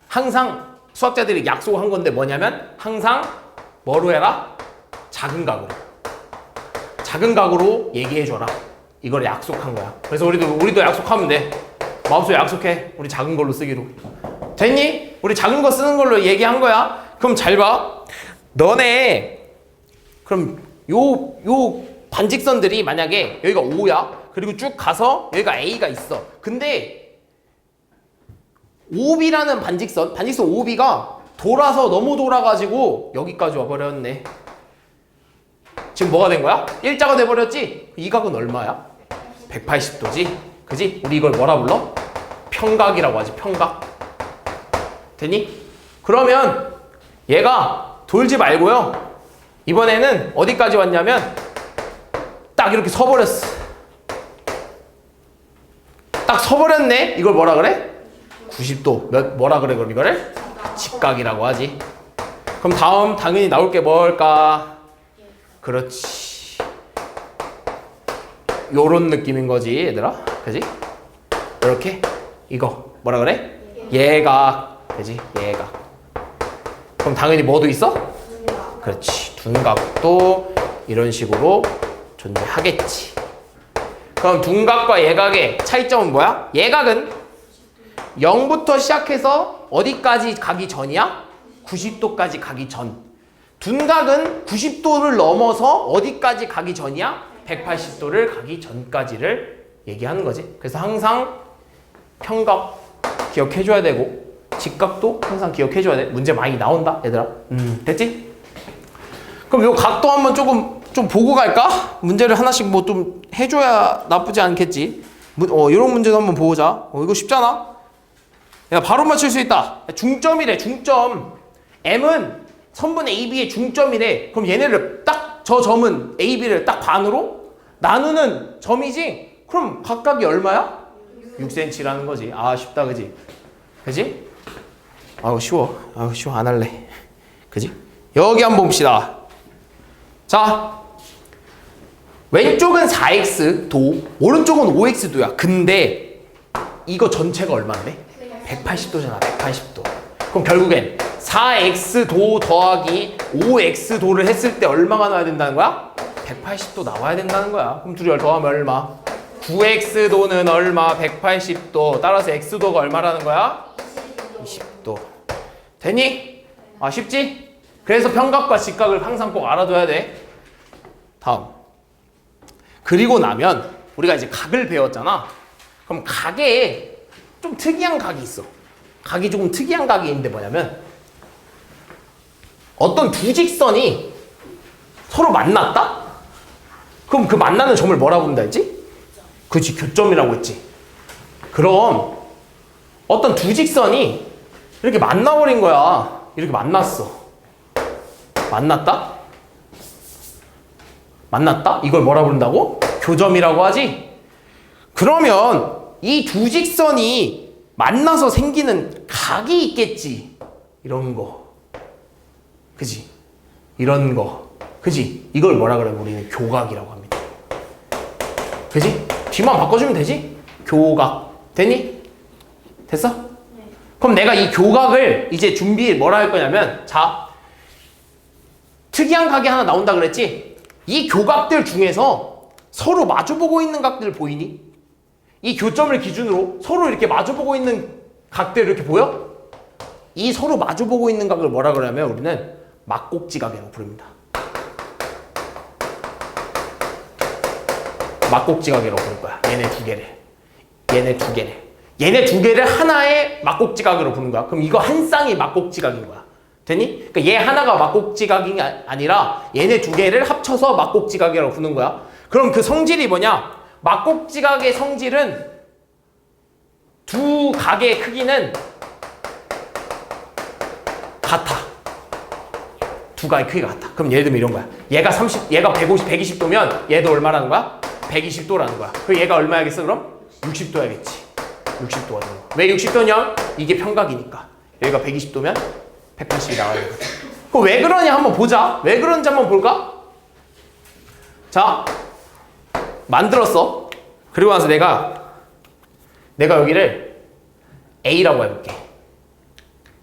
항상 수학자들이 약속한 건데 뭐냐면 항상 뭐로 해라? 작은 각으로 얘기해줘라. 이걸 약속한 거야. 그래서 우리도 약속하면 돼. 마음속에 약속해. 우리 작은 걸로 쓰기로. 됐니? 우리 작은 거 쓰는 걸로 얘기한 거야. 그럼 잘 봐. 너네 그럼 요 반직선들이 만약에 여기가 O야. 그리고 쭉 가서 여기가 A가 있어. 근데 OB라는 반직선 OB가 돌아서 너무 돌아가지고 여기까지 와버렸네. 지금 뭐가 된 거야? 일자가 돼버렸지? 이 각은 얼마야? 180도지? 그지? 우리 이걸 뭐라 불러? 평각이라고 하지. 평각. 됐니? 그러면 얘가 돌지 말고요. 이번에는 어디까지 왔냐면 딱 이렇게 서버렸어. 딱 서버렸네? 이걸 뭐라 그래? 90도. 뭐라 그래 그럼 이거를? 직각이라고 하지. 그럼 다음 당연히 나올 게 뭘까? 그렇지. 요런 느낌인 거지 얘들아. 그지? 이렇게 이거 뭐라 그래? 예각. 그지? 예각. 그럼 당연히 뭐도 있어? 그렇지. 둔각도 이런 식으로 존재하겠지. 그럼 둔각과 예각의 차이점은 뭐야? 예각은 0부터 시작해서 어디까지 가기 전이야? 90도까지 가기 전. 둔각은 90도를 넘어서 어디까지 가기 전이야? 180도를 가기 전까지를 얘기하는 거지. 그래서 항상 평각 기억해줘야 되고 직각도 항상 기억해줘야 돼. 문제 많이 나온다 얘들아. 됐지? 그럼 요 각도 한번 좀 보고 갈까? 문제를 하나씩 뭐 좀 해줘야 나쁘지 않겠지. 이런 문제도 한번 보자. 이거 쉽잖아. 야, 바로 맞출 수 있다. 중점이래. 중점. M은 선분 AB의 중점이래. 그럼 얘네를 딱 저 점은 AB를 딱 반으로 나누는 점이지? 그럼 각각이 얼마야? 6cm라는 거지. 아 쉽다 그지? 그지? 아우 쉬워. 안 할래. 그지? 여기 한번 봅시다. 자 왼쪽은 4x 도, 오른쪽은 5x 도야. 근데 이거 전체가 얼마인데? 180도잖아. 180도. 그럼 결국엔 4x 도 더하기 5x 도를 했을 때 얼마가 나와야 된다는 거야? 180도 나와야 된다는 거야. 그럼 둘이 더하면 얼마? 9x 도는 얼마? 180도. 따라서 x 도가 얼마라는 거야? 20도. 됐니? 아 쉽지? 그래서 평각과 직각을 항상 꼭 알아둬야 돼. 다음. 그리고 나면 우리가 이제 각을 배웠잖아. 그럼 각에 좀 특이한 각이 있어. 각이 조금 특이한 각이 있는데 뭐냐면 어떤 두 직선이 서로 만났다? 그럼 그 만나는 점을 뭐라고 부른다 했지? 그치, 교점이라고 했지. 그럼 어떤 두 직선이 이렇게 만나버린 거야. 이렇게 만났어. 만났다? 이걸 뭐라 부른다고? 교점이라고 하지? 그러면 이 두 직선이 만나서 생기는 각이 있겠지. 이런 거. 그지? 이런 거. 그지? 이걸 뭐라 그래? 우리는 교각이라고 합니다. 그지? 뒤만 바꿔주면 되지? 교각. 됐니? 됐어? 네. 그럼 내가 이 교각을 이제 뭐라 할 거냐면, 자, 특이한 각이 하나 나온다 그랬지? 이 교각들 중에서 서로 마주보고 있는 각들 보이니? 이 교점을 기준으로 서로 이렇게 마주보고 있는 각들 이렇게 보여? 이 서로 마주보고 있는 각을 뭐라 그러냐면 우리는 막곡지각이라고 부릅니다. 막곡지각이라고 부를 거야. 얘네 두 개를. 얘네 두 개를 하나의 막곡지각으로 부르는 거야. 그럼 이거 한 쌍이 막곡지각인 거야. 되니? 그러니까 얘 하나가 막곡지각이 아니라 얘네 두 개를 합쳐서 막곡지각이라고 부르는 거야. 그럼 그 성질이 뭐냐? 막곡지각의 성질은 두 각의 크기는 같아. 두 각의 크기가 같아. 그럼 예를 들면 이런 거야. 얘가 120도면 얘도 얼마라는 거야? 120도라는 거야. 그럼 얘가 얼마야겠어 그럼? 60도야겠지. 60도가 되는 거야. 왜 60도냐? 이게 평각이니까. 여기가 120도면 180이 나와야 되거든. 그럼 왜 그러냐 한번 보자. 왜 그런지 한번 볼까? 자, 만들었어. 그리고 나서 내가 여기를 A라고 해볼게.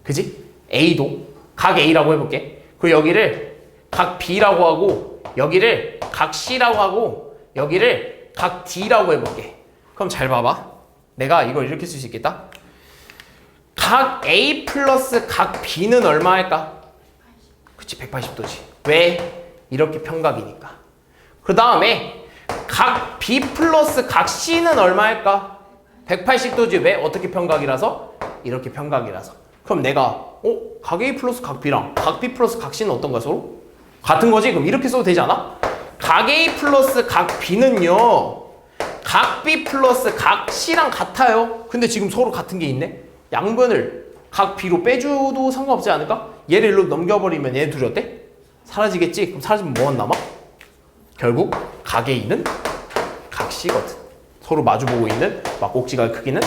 그지? A도 각 A라고 해볼게. 그리고 여기를 각 B라고 하고 여기를 각 C라고 하고 여기를 각 D라고 해볼게. 그럼 잘 봐봐. 내가 이걸 이렇게 쓸 수 있겠다. 각 A 플러스 각 B는 얼마 할까? 그치, 180도지. 왜? 이렇게 평각이니까. 그 다음에 각 B 플러스 각 C는 얼마 할까? 180도지. 왜? 어떻게 평각이라서? 이렇게 평각이라서. 그럼 내가 각 A 플러스 각 B랑 각 B 플러스 각 C는 어떤가 서로? 같은 거지? 그럼 이렇게 써도 되지 않아? 각 A 플러스 각 B는요 각 B 플러스 각 C랑 같아요. 근데 지금 서로 같은 게 있네? 양변을 각 B로 빼줘도 상관없지 않을까? 얘를 일로 넘겨버리면 얘네 둘이 어때? 사라지겠지? 그럼 사라지면 뭐가 남아? 결국 각 A는 각 C거든. 서로 마주보고 있는 막곡지각의 크기는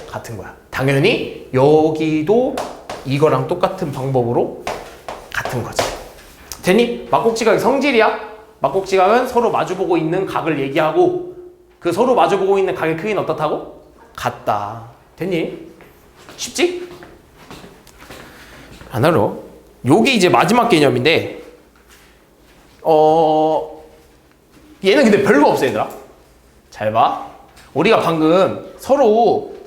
같은 거야. 당연히 여기도 이거랑 똑같은 방법으로 같은 거지. 됐니? 막곡지각의 성질이야. 막곡지각은 서로 마주보고 있는 각을 얘기하고 그 서로 마주보고 있는 각의 크기는 어떻다고? 같다. 됐니? 쉽지? 하나로 요게 이제 마지막 개념인데 얘는 근데 별거 없어 얘들아. 잘 봐. 우리가 방금 서로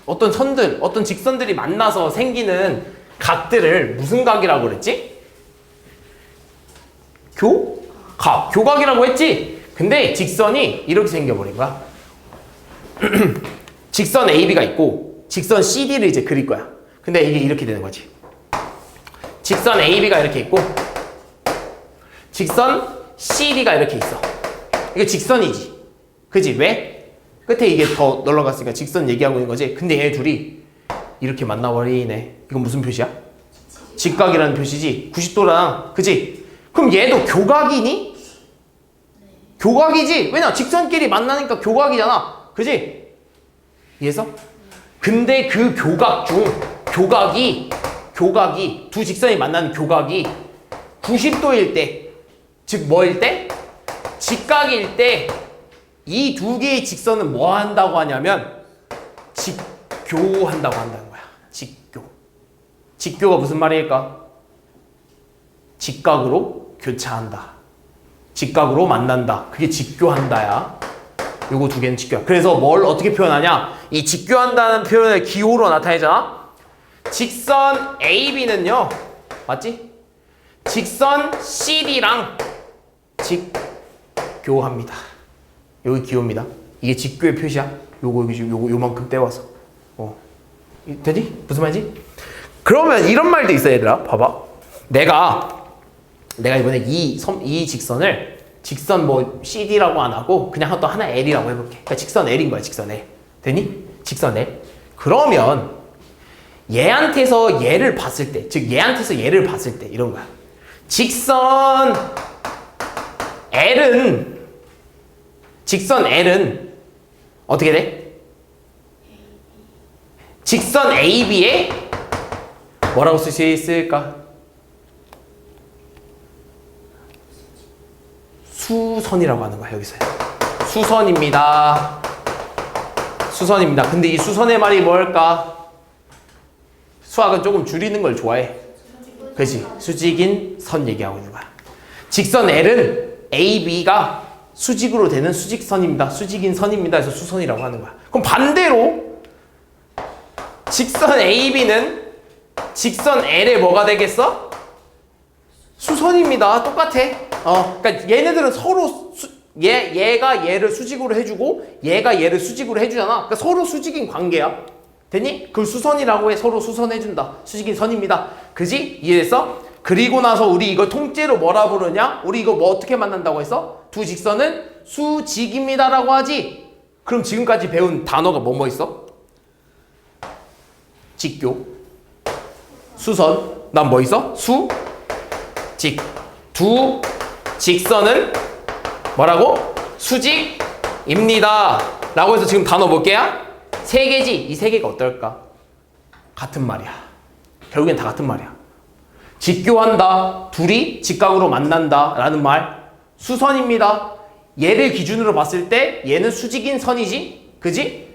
어떤 선들, 어떤 직선들이 만나서 생기는 각들을 무슨 각이라고 그랬지? 교각이라고 했지? 근데 직선이 이렇게 생겨버린 거야. 직선 AB가 있고 직선 CD를 이제 그릴 거야. 근데 이게 이렇게 되는 거지. 직선 AB가 이렇게 있고 직선 CD가 이렇게 있어. 이게 직선이지. 그지? 왜? 끝에 이게 더 널널갔으니까 직선 얘기하고 있는 거지. 근데 얘 둘이 이렇게 만나버리네. 이건 무슨 표시야? 직각이라는 표시지. 90도랑. 그지? 그럼 얘도 교각이니? 교각이지. 왜냐? 직선끼리 만나니까 교각이잖아. 그지? 이해했어? 근데 그 교각 중 교각이 두 직선이 만나는 교각이 90도일 때, 즉 뭐일 때? 직각일 때 이 두 개의 직선은 뭐 한다고 하냐면 직교한다고 한다는 거야. 직교. 직교가 무슨 말일까? 직각으로 교차한다. 직각으로 만난다. 그게 직교한다야. 요거 두 개는 직교야. 그래서 뭘 어떻게 표현하냐? 이 직교한다는 표현을 기호로 나타내잖아. 직선 AB는요. 맞지? 직선 CD랑 직교합니다. 여기 기호입니다. 이게 직교의 표시야. 요만큼 떼와서. 되지? 무슨 말이지? 그러면 이런 말도 있어 얘들아. 봐봐. 내가 이번에 이 직선을 직선 뭐 CD라고 안 하고 그냥 또 하나 L이라고 해볼게. 그러니까 직선 L인 거야. 직선 L. 되니? 직선 L. 그러면 얘한테서 얘를 봤을 때, 즉 얘한테서 얘를 봤을 때 이런 거야. 직선 L은 어떻게 돼? 직선 AB에 뭐라고 쓸 수 있을까? 수선이라고 하는 거야. 여기서 수선입니다. 근데 이 수선의 말이 뭘까? 수학은 조금 줄이는 걸 좋아해. 그렇지? 수직인 선 얘기하고 있는 거야. 직선 L은 AB가 수직으로 되는 수직선입니다. 수직인 선입니다. 그래서 수선이라고 하는 거야. 그럼 반대로 직선 AB는 직선 L의 뭐가 되겠어? 수선입니다. 똑같아. 그러니까 얘네들은 서로 얘가 얘를 수직으로 해주고 얘가 얘를 수직으로 해주잖아. 그러니까 서로 수직인 관계야. 됐니? 그걸 수선이라고 해. 서로 수선해준다. 수직인 선입니다. 그지? 이해됐어? 그리고 나서 우리 이걸 통째로 뭐라 부르냐? 우리 이거 뭐 어떻게 만난다고 했어? 두 직선은 수직입니다 라고 하지. 그럼 지금까지 배운 단어가 뭐 있어? 직교, 수선, 난 뭐 있어? 수, 직. 두 직선은 뭐라고? 수직입니다 라고 해서 지금 단어 몇 개야? 3개지? 이 3개가 어떨까? 같은 말이야. 결국엔 다 같은 말이야. 직교한다. 둘이 직각으로 만난다 라는 말. 수선입니다. 얘를 기준으로 봤을 때 얘는 수직인 선이지? 그지?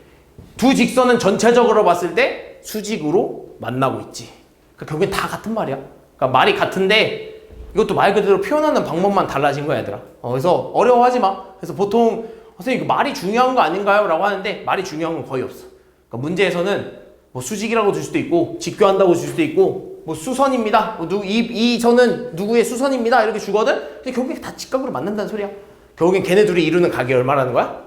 두 직선은 전체적으로 봤을 때 수직으로 만나고 있지. 그러니까 결국엔 다 같은 말이야. 그러니까 말이 같은데 이것도 말 그대로 표현하는 방법만 달라진 거야 얘들아. 그래서 어려워하지 마. 그래서 보통 선생님 이거 말이 중요한 거 아닌가요? 라고 하는데 말이 중요한 건 거의 없어. 그러니까 문제에서는 뭐 수직이라고 줄 수도 있고 직교한다고 줄 수도 있고 뭐 수선입니다. 이 선은 누구의 수선입니다. 이렇게 주거든. 근데 결국엔 다 직각으로 만난다는 소리야. 결국엔 걔네 둘이 이루는 각이 얼마라는 거야?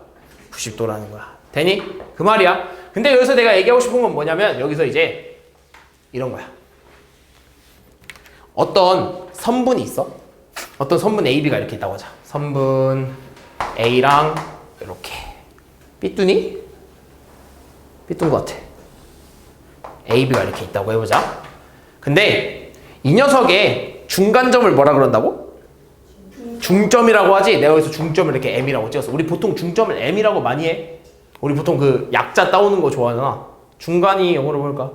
90도라는 거야. 되니? 그 말이야. 근데 여기서 내가 얘기하고 싶은 건 뭐냐면 여기서 이제 이런 거야. 어떤 선분이 있어. 어떤 선분 AB가 이렇게 있다고 하자. 선분 A랑 이렇게 삐뚤니? 삐뚤 것 같아. AB가 이렇게 있다고 해보자. 근데 이 녀석의 중간점을 뭐라 그런다고? 중점이라고 하지. 내가 여기서 중점을 이렇게 M이라고 찍었어. 우리 보통 중점을 M이라고 많이 해. 우리 보통 그 약자 따오는 거 좋아하잖아. 중간이 영어로 뭘까?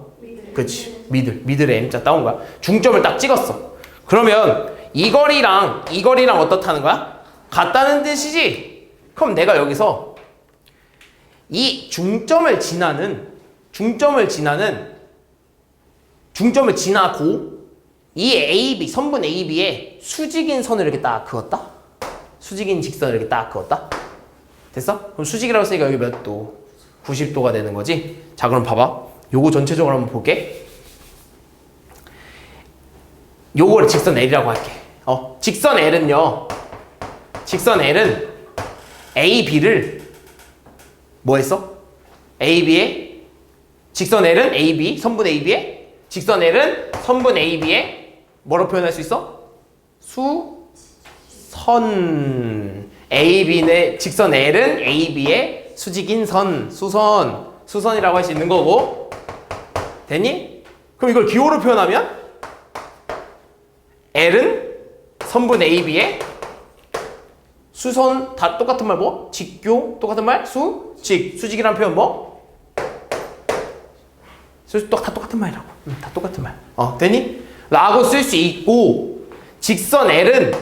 그치. 미들에 M자 따온 거야. 중점을 딱 찍었어. 그러면 이 거리랑 어떻다는 거야? 같다는 뜻이지. 그럼 내가 여기서 이 중점을 지나고 이 AB, 선분 AB에 수직인 선을 이렇게 딱 그었다? 수직인 직선을 이렇게 딱 그었다? 됐어? 그럼 수직이라고 했으니까 여기 몇 도? 90도가 되는 거지? 자, 그럼 봐봐. 요거 전체적으로 한번 볼게. 요거를 직선 L이라고 할게. 직선 L은 AB를 뭐 했어? AB에 직선 L은 AB, 선분 AB에 직선 L은 선분 AB에 뭐로 표현할 수 있어? 수선. AB의 직선 L은 AB의 수직인 선, 수선이라고 할 수 있는 거고. 됐니? 그럼 이걸 기호로 표현하면 L은 선분 AB에 수선, 다 똑같은 말 뭐? 직교, 똑같은 말? 수직이란 표현 뭐? 다 똑같은 말이라고. 다 똑같은 말. 됐니? 라고 쓸 수 있고, 직선 L은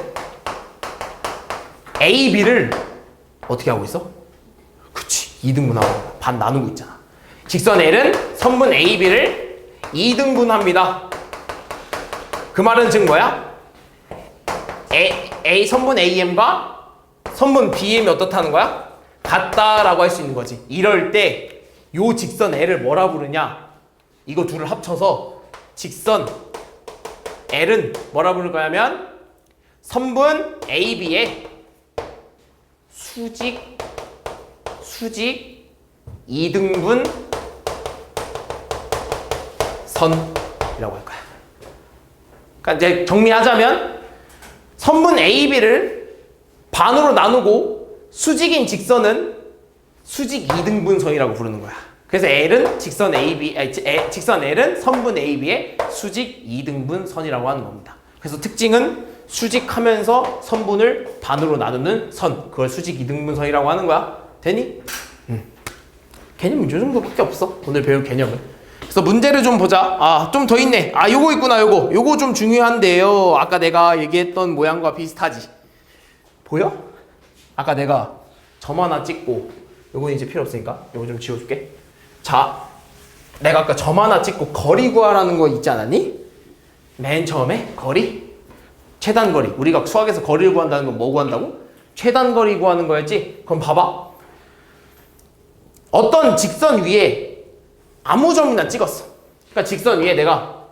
AB를 어떻게 하고 있어? 그치, 2등분하고 반 나누고 있잖아. 직선 L은 선분 AB를 2등분합니다. 그 말은 즉 뭐야? 선분 AM과 선분 BM이 어떻다는 거야? 같다라고 할 수 있는 거지. 이럴 때 요 직선 L을 뭐라 부르냐? 이거 둘을 합쳐서 직선 L은 뭐라 부를 거냐면 선분 AB의 수직 2등분 선이라고 할 거야. 그러니까 이제 정리하자면 선분 AB를 반으로 나누고 수직인 직선은 수직 2등분 선이라고 부르는 거야. 그래서 L은 직선 L은 선분 AB의 수직 2등분 선이라고 하는 겁니다. 그래서 특징은 수직하면서 선분을 반으로 나누는 선, 그걸 수직 2등분 선이라고 하는 거야. 되니? 개념은 이 정도밖에 없어. 오늘 배울 개념은. 그래서 문제를 좀 보자. 좀 더 있네. 요거 있구나. 요거 좀 중요한데요. 아까 내가 얘기했던 모양과 비슷하지. 보여? 아까 내가 점 하나 찍고, 요건 이제 필요 없으니까 요거 좀 지워줄게. 자, 내가 아까 점 하나 찍고 거리 구하라는 거 있지 않았니? 맨 처음에 거리? 최단 거리. 우리가 수학에서 거리를 구한다는 건 뭐 구한다고? 최단 거리 구하는 거였지? 그럼 봐봐. 어떤 직선 위에 아무 점이나 찍었어. 그러니까 직선 위에 내가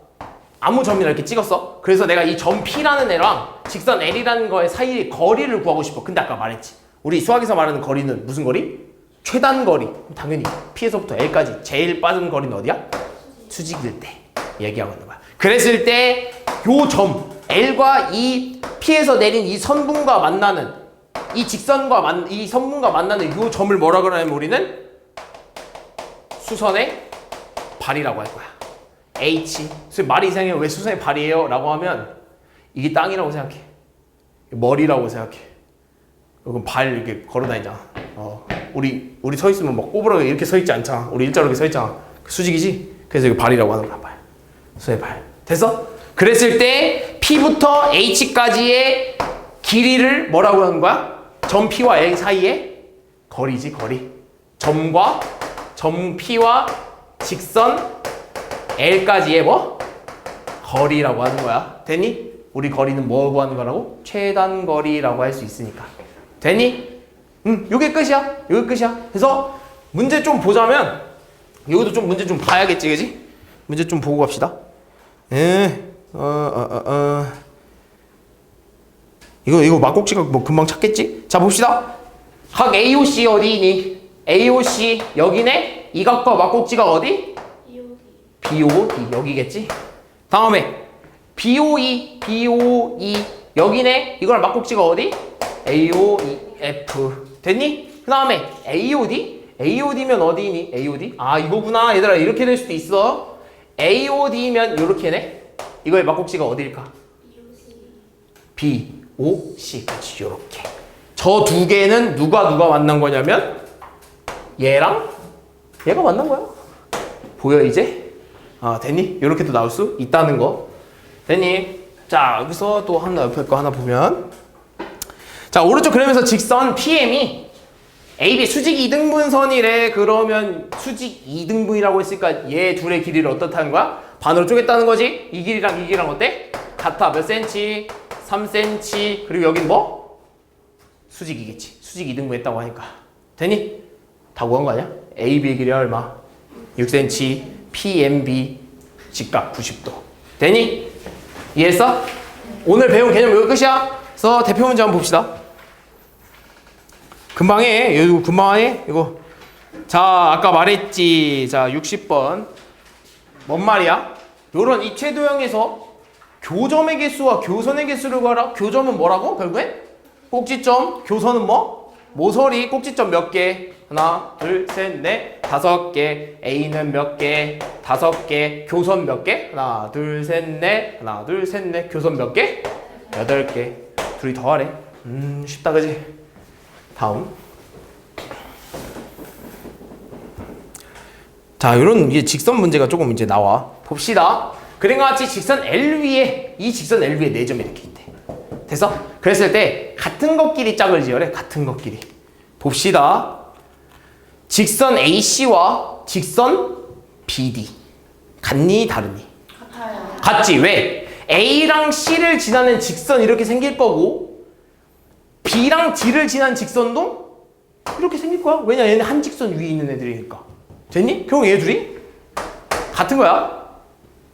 아무 점이나 이렇게 찍었어. 그래서 내가 이 점 P라는 애랑 직선 L이라는 거의 사이의 거리를 구하고 싶어. 근데 아까 말했지. 우리 수학에서 말하는 거리는 무슨 거리? 최단 거리. 당연히 P에서부터 L까지 제일 빠른 거리는 어디야? 수직일 때 얘기하고 있는 거야. 그랬을 때 요 점 L과 이 P에서 내린 이 선분과 만나는 이 직선과 이 선분과 만나는 요 점을 뭐라 그러냐면 우리는 수선의 발이라고 할 거야. H. 말이 이상해. 왜 수선의 발이에요? 라고 하면 이게 땅이라고 생각해. 머리라고 생각해. 그럼 발 이렇게 걸어 다니잖아. 우리 서 있으면 막 꼬부라게 이렇게 서 있지 않잖아. 우리 일자로 이렇게 서 있잖아. 수직이지? 그래서 이거 발이라고 하는 거야. 발. 수선의 발. 됐어? 그랬을 때 P부터 H까지의 길이를 뭐라고 하는 거야? 점 P와 L 사이의 거리지, 거리. 점 P와 직선 L까지의 뭐? 거리라고 하는 거야. 됐니? 우리 거리는 뭐 구하는 거라고? 최단 거리라고 할 수 있으니까. 됐니? 요게 끝이야. 요게 끝이야. 그래서 문제 좀 보자면 여기도 좀 문제 좀 봐야겠지, 그지? 문제 좀 보고 갑시다. 이거 막곡지가 뭐 금방 찾겠지? 자, 봅시다. 각 AOC 어디 있니? AOC 여기네? 이 각과 막곡지가 어디? BOD 여기겠지? 다음에 BOE 여기네? 이거랑 막곡지가 어디? AOEF 됐니? 그 다음에 AOD면 어디니? AOD? 아 이거구나 얘들아. 이렇게 될 수도 있어. AOD면 요렇게네? 이거의 막곡지가 어디일까? BOC 그렇지 요렇게. 저 두 개는 누가 만난 거냐면 얘랑 얘가 만난 거야. 보여 이제? 됐니? 이렇게도 나올 수 있다는 거. 됐니? 자, 여기서 또 하나 옆에 거 하나 보면 자, 오른쪽 그림에서 직선 PM이 AB 수직 이등분선이래. 그러면 수직 이등분이라고 했으니까 얘 둘의 길이를 어떻다는 거야? 반으로 쪼갰다는 거지? 이 길이랑 어때? 같아. 몇 cm? 3cm. 그리고 여긴 뭐? 수직이겠지. 수직 이등분 했다고 하니까. 됐니? 다 구한 거 아니야? AB의 길이 얼마? 6cm. PMB 직각 90도. 됐니? 이해했어? 오늘 배운 개념 여기 끝이야. 그래서 대표 문제 한번 봅시다. 금방 해. 이거 금방 해. 이거. 자, 아까 말했지. 자, 60번. 뭔 말이야? 요런 입체도형에서 교점의 개수와 교선의 개수를 구하라. 교점은 뭐라고? 결국엔? 꼭지점. 교선은 뭐? 모서리. 꼭지점 몇 개? 하나, 둘, 셋, 넷, 5개. A는 몇 개? 5개. 교선 몇 개? 하나, 둘, 셋, 넷. 하나, 둘, 셋, 넷. 교선 몇 개? 8개. 둘이 더하래. 쉽다, 그지? 다음. 자, 이런 이제 직선 문제가 조금 이제 나와. 봅시다. 그림과 같이 직선 L 위에, 이 직선 L 위에 4점이 이렇게 있대. 됐어? 그랬을 때 같은 것끼리 짝을 지어래. 같은 것끼리. 봅시다. 직선 AC와 직선 BD 같니 다르니? 같아요. 같지. 왜? A랑 C를 지나는 직선 이렇게 생길 거고 B랑 D를 지나는 직선도 이렇게 생길 거야. 왜냐? 얘는 한 직선 위에 있는 애들이니까. 됐니? 결국 얘 둘이 같은 거야.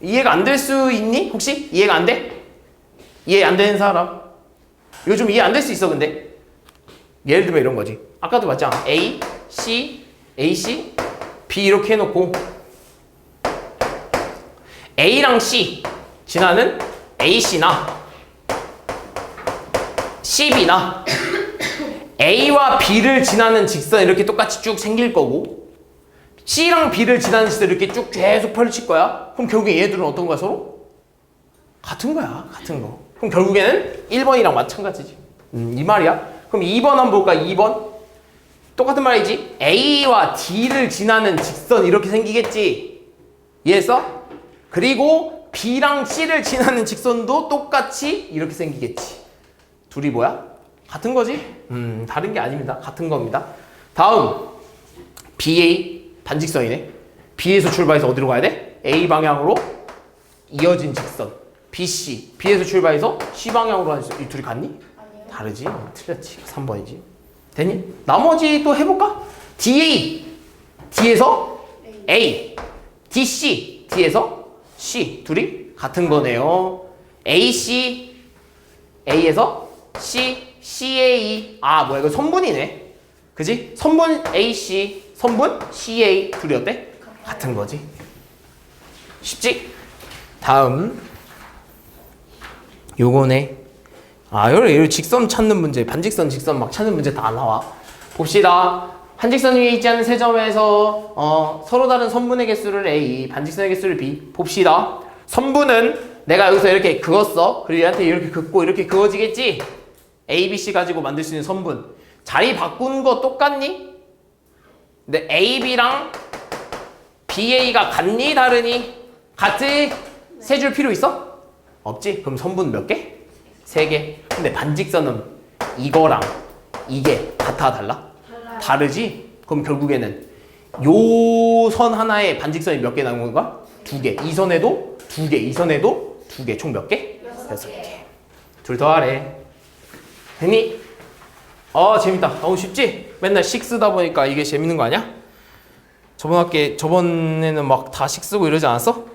이해가 안 될 수 있니? 혹시? 이해가 안 돼? 이해 안 되는 사람? 이거 좀 이해 안 될 수 있어. 근데 예를 들면 이런 거지. 아까도 봤잖아. A, C, AC, B 이렇게 해놓고 A랑 C 지나는 AC나 CB나 A와 B를 지나는 직선 이렇게 똑같이 쭉 생길 거고 C랑 B를 지나는 직선 이렇게 쭉 계속 펼칠 거야. 그럼 결국에 얘들은 어떤 거야 서로? 같은 거야. 같은 거. 그럼 결국에는 1번이랑 마찬가지지. 이 말이야. 그럼 2번 한번 볼까? 2번. 똑같은 말이지. A와 D를 지나는 직선 이렇게 생기겠지. 이해했어? 그리고 B랑 C를 지나는 직선도 똑같이 이렇게 생기겠지. 둘이 뭐야? 같은 거지? 다른 게 아닙니다. 같은 겁니다. 다음 BA 반직선이네. B에서 출발해서 어디로 가야 돼? A 방향으로 이어진 직선 BC. B에서 출발해서 C 방향으로 하는 직선. 이 둘이 같니? 아니요. 다르지? 틀렸지. 3번이지. 됐니? 나머지 또 해볼까? DA D에서 A DC D에서 C 둘이 같은 거네요. AC A에서 C CA 아 뭐야 이거 선분이네. 그지? 선분 AC 선분 CA 둘이 어때? 같은 거지. 쉽지? 다음 요거네. 아 여기 직선 찾는 문제 반직선 직선 막 찾는 문제 다 나와. 봅시다. 한직선 위에 있지 않은 세 점에서 서로 다른 선분의 개수를 A, 반직선의 개수를 B. 봅시다. 선분은 내가 여기서 이렇게 그었어. 그리고 얘한테 이렇게 긋고 이렇게 그어지겠지? A, B, C 가지고 만들 수 있는 선분. 자리 바꾼 거 똑같니? 근데 A, B랑 B, A가 같니? 다르니? 같이 세 줄 필요 있어? 없지? 그럼 선분 몇 개? 세 개. 근데 반직선은 이거랑 이게 같아 달라? 다르지? 그럼 결국에는 요 선 하나에 반직선이 몇 개 나온 건가? 두 개. 이 선에도 두 개. 이 선에도 두 개. 총 몇 개? 6개. 둘 더 하래. 됐니? 재밌다. 너무 쉽지? 맨날 식 쓰다 보니까 이게 재밌는 거 아니야? 저번에는 막 다 식 쓰고 이러지 않았어?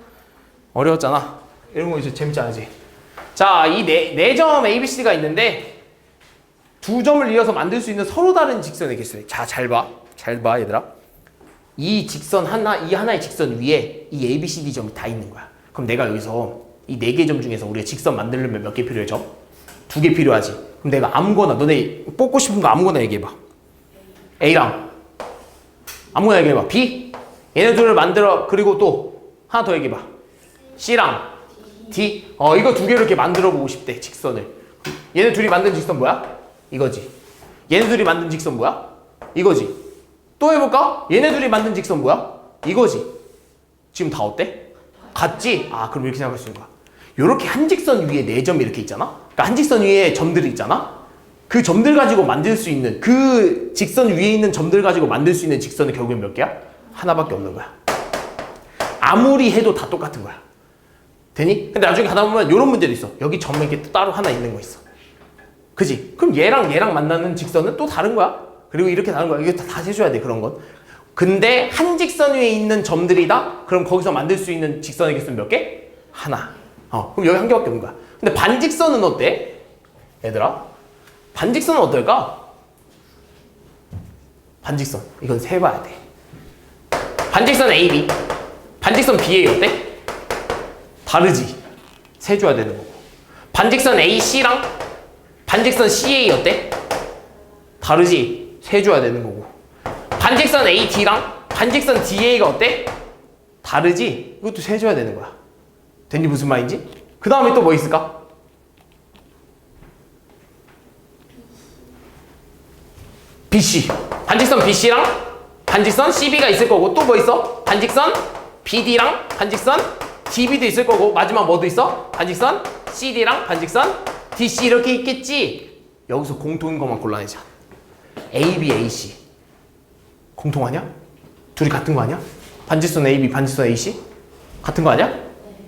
어려웠잖아. 이런 거 이제 재밌지 않지? 자, 이 네 점 ABC가 있는데 두 점을 이어서 만들 수 있는 서로 다른 직선의 개수래. 자, 잘 봐. 잘 봐, 얘들아. 이 직선 이 하나의 직선 위에 이 ABCD 점이 다 있는 거야. 그럼 내가 여기서 이 네 개 점 중에서 우리가 직선 만들려면 몇 개 필요해? 점? 두 개 필요하지. 그럼 내가 아무거나 너네 뽑고 싶은 거 아무거나 얘기해봐. A랑 아무거나 얘기해봐. B 얘네 둘을 만들어. 그리고 또 하나 더 얘기해봐. C랑 D 이거 두 개를 이렇게 만들어 보고 싶대. 직선을. 얘네 둘이 만든 직선 뭐야? 이거지. 얘네 둘이 만든 직선 뭐야? 이거지. 또 해볼까? 얘네 둘이 만든 직선 뭐야? 이거지. 지금 다 어때? 같지? 그럼 이렇게 생각할 수 있는 거야. 요렇게 한 직선 위에 네 점이 이렇게 있잖아? 그러니까 한 직선 위에 점들이 있잖아? 그 점들 가지고 만들 수 있는 그 직선 위에 있는 점들 가지고 만들 수 있는 직선은 결국엔 몇 개야? 하나밖에 없는 거야. 아무리 해도 다 똑같은 거야. 되니? 근데 나중에 가다 보면 요런 문제도 있어. 여기 점 이렇게 또 따로 하나 있는 거 있어. 그지? 그럼 얘랑 만나는 직선은 또 다른 거야. 그리고 이렇게 다른 거야. 이거 다 세줘야 돼, 그런 건. 근데 한 직선 위에 있는 점들이다? 그럼 거기서 만들 수 있는 직선의 개수는 몇 개? 하나. 그럼 여기 한 개밖에 없는 거야. 근데 반직선은 어때? 얘들아? 반직선은 어떨까? 반직선. 이건 세봐야 돼. 반직선 AB. 반직선 BA 어때? 다르지? 세줘야 되는 거고. 반직선 AC랑 반직선 CA 어때? 다르지? 세줘야 되는 거고. 반직선 AD랑 반직선 DA가 어때? 다르지? 이것도 세줘야 되는 거야. 됐니? 무슨 말인지? 그 다음에 또 뭐 있을까? BC. 반직선 BC랑 반직선 CB가 있을 거고 또 뭐 있어? 반직선 BD랑 반직선 DB도 있을 거고 마지막 뭐도 있어? 반직선 CD랑 반직선 DC 이렇게 있겠지? 여기서 공통인 것만 골라내자. AB, AC 공통하냐? 둘이 같은 거 아니야? 반직선 AB, 반직선 AC? 같은 거 아니야?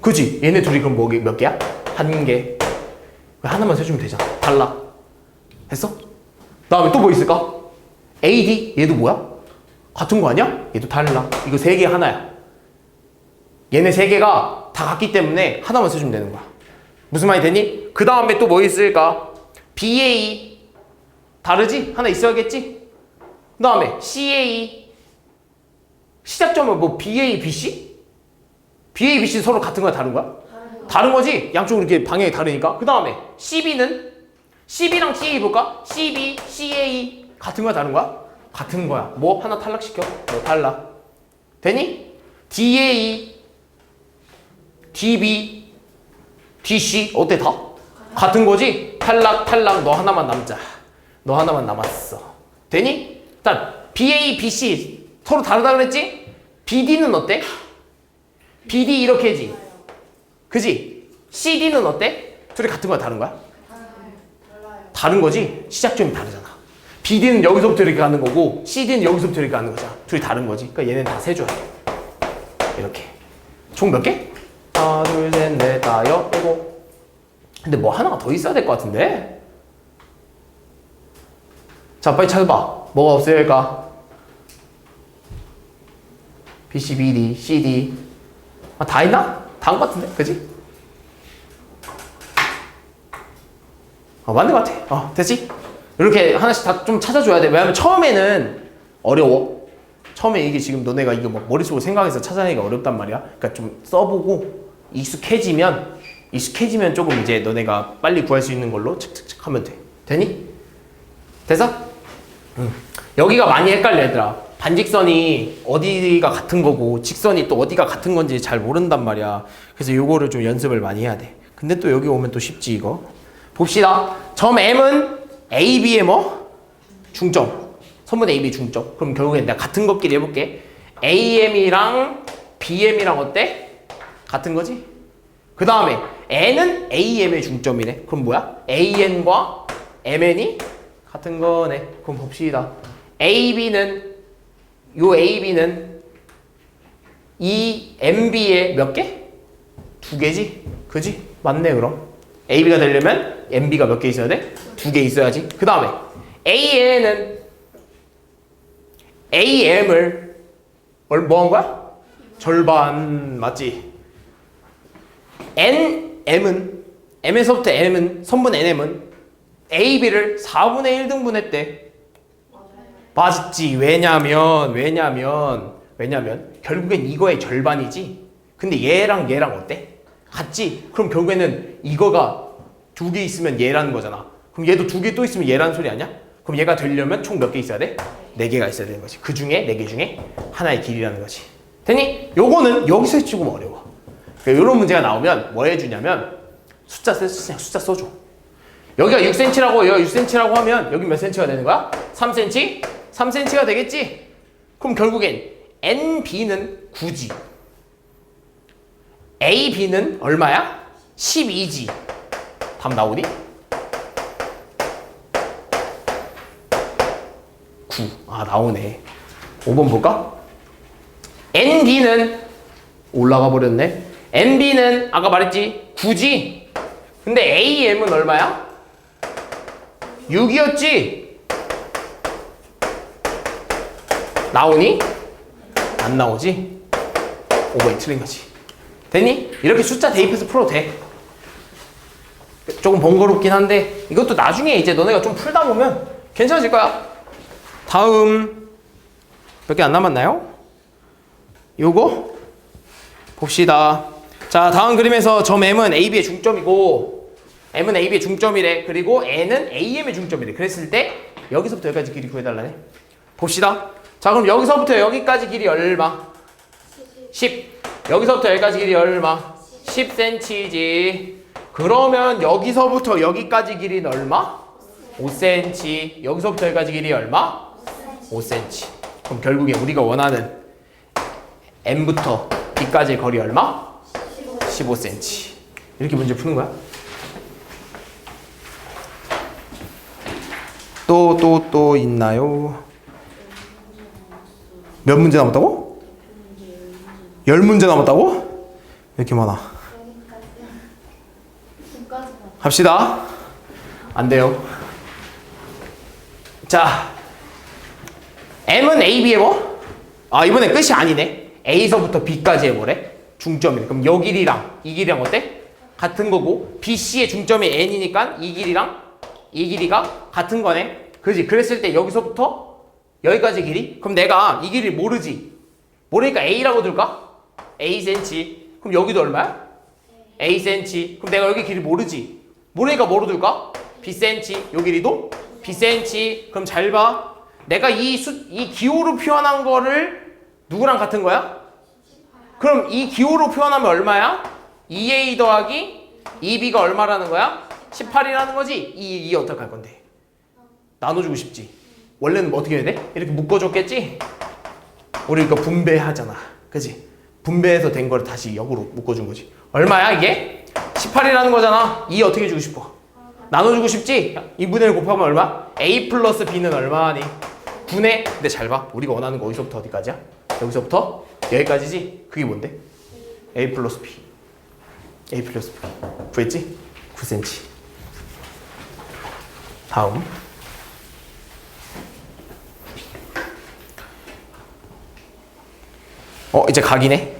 그지? 얘네 둘이 그럼 뭐 몇 개야? 한 개. 하나만 세주면 되잖아. 달라. 했어? 다음에 또 뭐 있을까? AD 얘도 뭐야? 같은 거 아니야? 얘도 달라. 이거 세 개 하나야. 얘네 세 개가 다 같기 때문에 하나만 세주면 되는 거야. 무슨 말이 되니? 그 다음에 또 뭐 있을까? BA 다르지? 하나 있어야겠지? 그 다음에 CA 시작점은 뭐 BA, BC? BA, BC 서로 같은 거야 다른 거야? 다른 거지? 양쪽으로 이렇게 방향이 다르니까. 그 다음에 CB는? CB랑 CA 볼까? CB, CA 같은 거야 다른 거야? 같은 거야. 뭐 하나 탈락시켜? 뭐 탈락. 되니? DA, DB, DC 어때 다? 같은 거지? 탈락 너 하나만 남자. 너 하나만 남았어. 되니? 일단 BA, BC 서로 다르다 그랬지? BD는 어때? BD 이렇게지. 그지? CD는 어때? 둘이 같은 거야 다른 거야? 다른 거지? 시작점이 다르잖아. BD는 여기서부터 이렇게 가는 거고 CD는 여기서부터 이렇게 가는 거잖아. 둘이 다른 거지. 그러니까 얘는 다 세줘야 돼. 이렇게. 총 몇 개? 하나, 둘, 셋, 넷, 다, 여, 일곱. 근데 뭐 하나가 더 있어야 될 것 같은데? 자, 빨리 찾아봐. 뭐가 없어야 할까? BC, BD, CD. 다 있나? 다 다음 것 같은데? 그지? 맞는 것 같아. 됐지? 이렇게 하나씩 다 좀 찾아줘야 돼. 왜냐면 처음에는 어려워. 처음에 이게 지금 너네가 이거 막 머릿속으로 생각해서 찾아내기가 어렵단 말이야. 그러니까 좀 써보고 익숙해지면 조금 이제 너네가 빨리 구할 수 있는 걸로 착착착 하면 돼. 되니? 됐어? 응. 여기가 많이 헷갈려 얘들아. 반직선이 어디가 같은 거고 직선이 또 어디가 같은 건지 잘 모른단 말이야. 그래서 요거를 좀 연습을 많이 해야 돼. 근데 또 여기 오면 또 쉽지 이거. 봅시다. 점 M은 AB의 뭐? 중점. 선분 AB 중점. 그럼 결국엔 내가 같은 것끼리 해볼게. AM이랑 BM이랑 어때? 같은 거지? 그 다음에 N은 AM의 중점이네. 그럼 뭐야? AN과 MN이 같은 거네. 그럼 봅시다. AB는 이 MB의 몇 개? 2개지? 그지? 맞네 그럼. AB가 되려면 MB가 몇 개 있어야 돼? 2개 있어야지. 그 다음에 AN은 AM을 뭐 한 거야? 절반 맞지? M에서부터 M은 선분 NM은 AB를 4분의 1등분 했대. 맞지? 왜냐면 결국엔 이거의 절반이지. 근데 얘랑 어때? 같지? 그럼 결국에는 이거가 2개 있으면 얘라는 거잖아. 그럼 얘도 2개 또 있으면 얘라는 소리 아니야? 그럼 얘가 되려면 총 몇 개 있어야 돼? 4개가 있어야 되는 거지. 그 중에 4개 중에 하나의 길이라는 거지. 되니? 요거는 여기서 조금 어려워. 그러니까 이런 문제가 나오면 뭐 해주냐면 숫자 써줘. 여기가 6cm라고 여기가 6cm라고 하면 여기 몇 cm가 되는 거야? 3cm? 3cm가 되겠지? 그럼 결국엔 NB는 9지. AB는 얼마야? 12지. 답 나오니? 9. 나오네. 5번 볼까? NB는 올라가 버렸네. NB는 아까 말했지? 9지. 근데 AM은 얼마야? 6이었지? 나오니? 안 나오지? 5번이 틀린 거지. 됐니? 이렇게 숫자 대입해서 풀어도 돼. 조금 번거롭긴 한데 이것도 나중에 이제 너네가 좀 풀다 보면 괜찮아질 거야. 다음 몇 개 안 남았나요? 요거 봅시다. 자, 다음 그림에서 점 M은 AB의 중점이고 M은 AB의 중점이래. 그리고 N은 AM의 중점이래. 그랬을 때 여기서부터 여기까지 길이 구해달라네. 봅시다. 자, 그럼 여기서부터 여기까지 길이 얼마? 10. 여기서부터 여기까지 길이 얼마? 10cm지. 그러면 여기서부터 여기까지 길이는 얼마? 5cm. 여기서부터 여기까지 길이 얼마? 5cm. 그럼 결국에 우리가 원하는 M부터 B까지의 거리 얼마? 15cm. 이렇게 문제 푸는 거야. 또 있나요? 몇 문제 남았다고? 10문제 남았다고? 왜 이렇게 많아? 합시다. 안 돼요. 자, M은 AB의 뭐? 이번엔 끝이 아니네. A서부터 B까지 해보래. 중점이네. 그럼 요 길이랑 이 길이랑 어때? 같은 거고 BC의 중점이 N이니까 이 길이랑 이 길이가 같은 거네. 그지? 그랬을 때 여기서부터 여기까지 길이? 그럼 내가 이 길이를 모르지? 모르니까 A라고 둘까? Acm. 그럼 여기도 얼마야? Acm. 그럼 내가 여기 길이 모르지? 모르니까 뭐로 둘까? Bcm. 요 길이도 Bcm. 그럼 잘 봐. 내가 이 기호로 표현한 거를 누구랑 같은 거야? 그럼 이 기호로 표현하면 얼마야? 2A 더하기 2B가 얼마라는 거야? 18이라는 거지? 이 어떻게 할 건데? 나눠주고 싶지? 원래는 뭐 어떻게 해야 돼? 이렇게 묶어줬겠지? 우리 이거 분배하잖아. 그치? 분배해서 된 걸 다시 역으로 묶어준 거지. 얼마야 이게? 18이라는 거잖아. 2 어떻게 주고 싶어? 나눠주고 싶지? 2분의 1 곱하면 얼마? A 플러스 B는 얼마니? 9네? 근데 잘 봐. 우리가 원하는 거 어디서부터 어디까지야? 여기서부터 여기까지지? 그게 뭔데? A 플러스 B. A 플러스 B. 구했지? 9cm. 다음. 이제 각이네.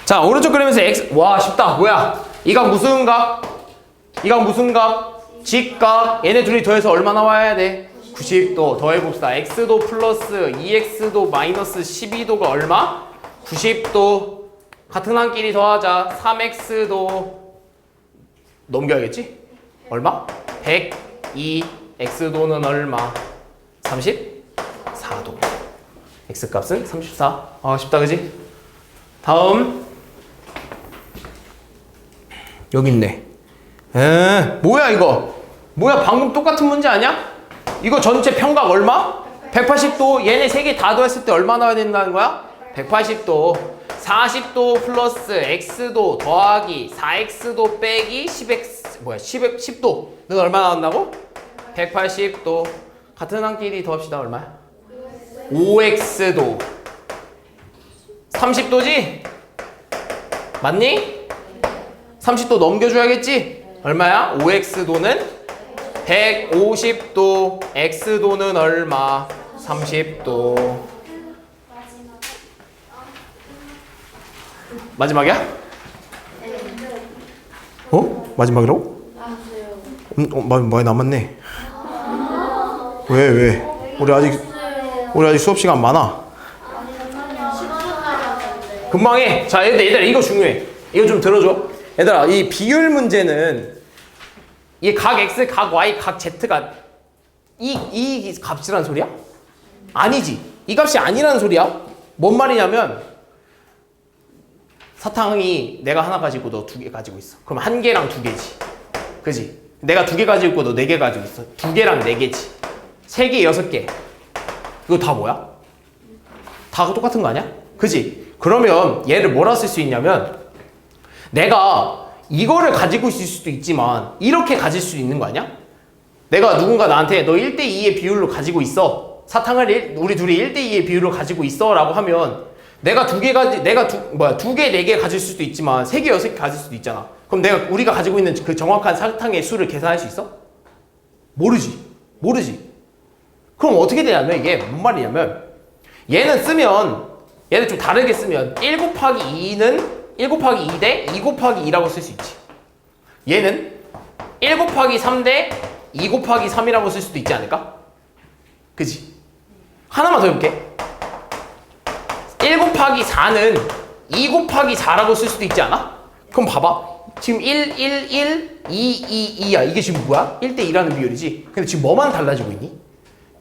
자, 오른쪽 그림에서 x, 와, 쉽다. 뭐야? 이 각 무슨 각? 이 각 무슨 각? 직각. 얘네 둘이 더해서 얼마 나와야 돼? 90도. 더해봅시다. x도 플러스 2x도 마이너스 12도가 얼마? 90도. 같은 한끼리 더하자. 3x도 넘겨야겠지? 얼마? 102. x도는 얼마? 34도. x값은 34. 아, 쉽다, 그지? 다음. 여기 있네. 뭐야 이거? 뭐야, 방금 똑같은 문제 아니야? 이거 전체 평각 얼마? 180도. 얘네 세 개 다 더했을 때 얼마 나와야 된다는 거야? 180도. 40도 플러스 x도 더하기 4x도 빼기 10x 뭐야 10도는 얼마 나온다고? 180도. 같은 한끼리 더합시다. 얼마야? 5x도. 30도지? 맞니? 30도 넘겨줘야겠지? 얼마야? 5x도는 150도. x도는 얼마? 30도. 마지막이야? 어? 마지막이라고? 많이 남았네. 왜? 우리 아직 수업 시간 많아. 금방 해. 자, 얘들아 이거 중요해. 이거 좀 들어줘. 얘들아, 이 비율 문제는 이 각 x, 각 y, 각 z가 이 값이란 소리야? 아니지. 이 값이 아니라는 소리야. 뭔 말이냐면 사탕이 내가 하나 가지고 너 두 개 가지고 있어. 그럼 한 개랑 두 개지. 그지? 내가 두 개 가지고 있고 너 네 개 가지고 있어. 두 개랑 네 개지. 세 개, 여섯 개. 이거 다 뭐야? 다 똑같은 거 아니야? 그지? 그러면 얘를 뭐라 쓸 수 있냐면 내가 이거를 가지고 있을 수도 있지만 이렇게 가질 수 있는 거 아니야? 내가 누군가 나한테 너 1대2의 비율로 가지고 있어. 사탕을 우리 둘이 1대2의 비율로 가지고 있어 라고 하면 내가 두 개, 네 개 가질 수도 있지만 세 개, 여섯 개 가질 수도 있잖아. 그럼 우리가 가지고 있는 그 정확한 사탕의 수를 계산할 수 있어? 모르지. 그럼 어떻게 되냐면 이게 뭔 말이냐면 얘는 좀 다르게 쓰면 1 곱하기 2는 1 곱하기 2 대 2 곱하기 2라고 쓸 수 있지. 얘는 1 곱하기 3 대 2 곱하기 3이라고 쓸 수도 있지 않을까? 그지? 하나만 더 해볼게. 1 곱하기 4는 2 곱하기 4라고 쓸 수도 있지 않아? 그럼 봐봐. 지금 1, 1, 1, 2, 2, 2야. 이게 지금 뭐야? 1대2라는 비율이지. 근데 지금 뭐만 달라지고 있니?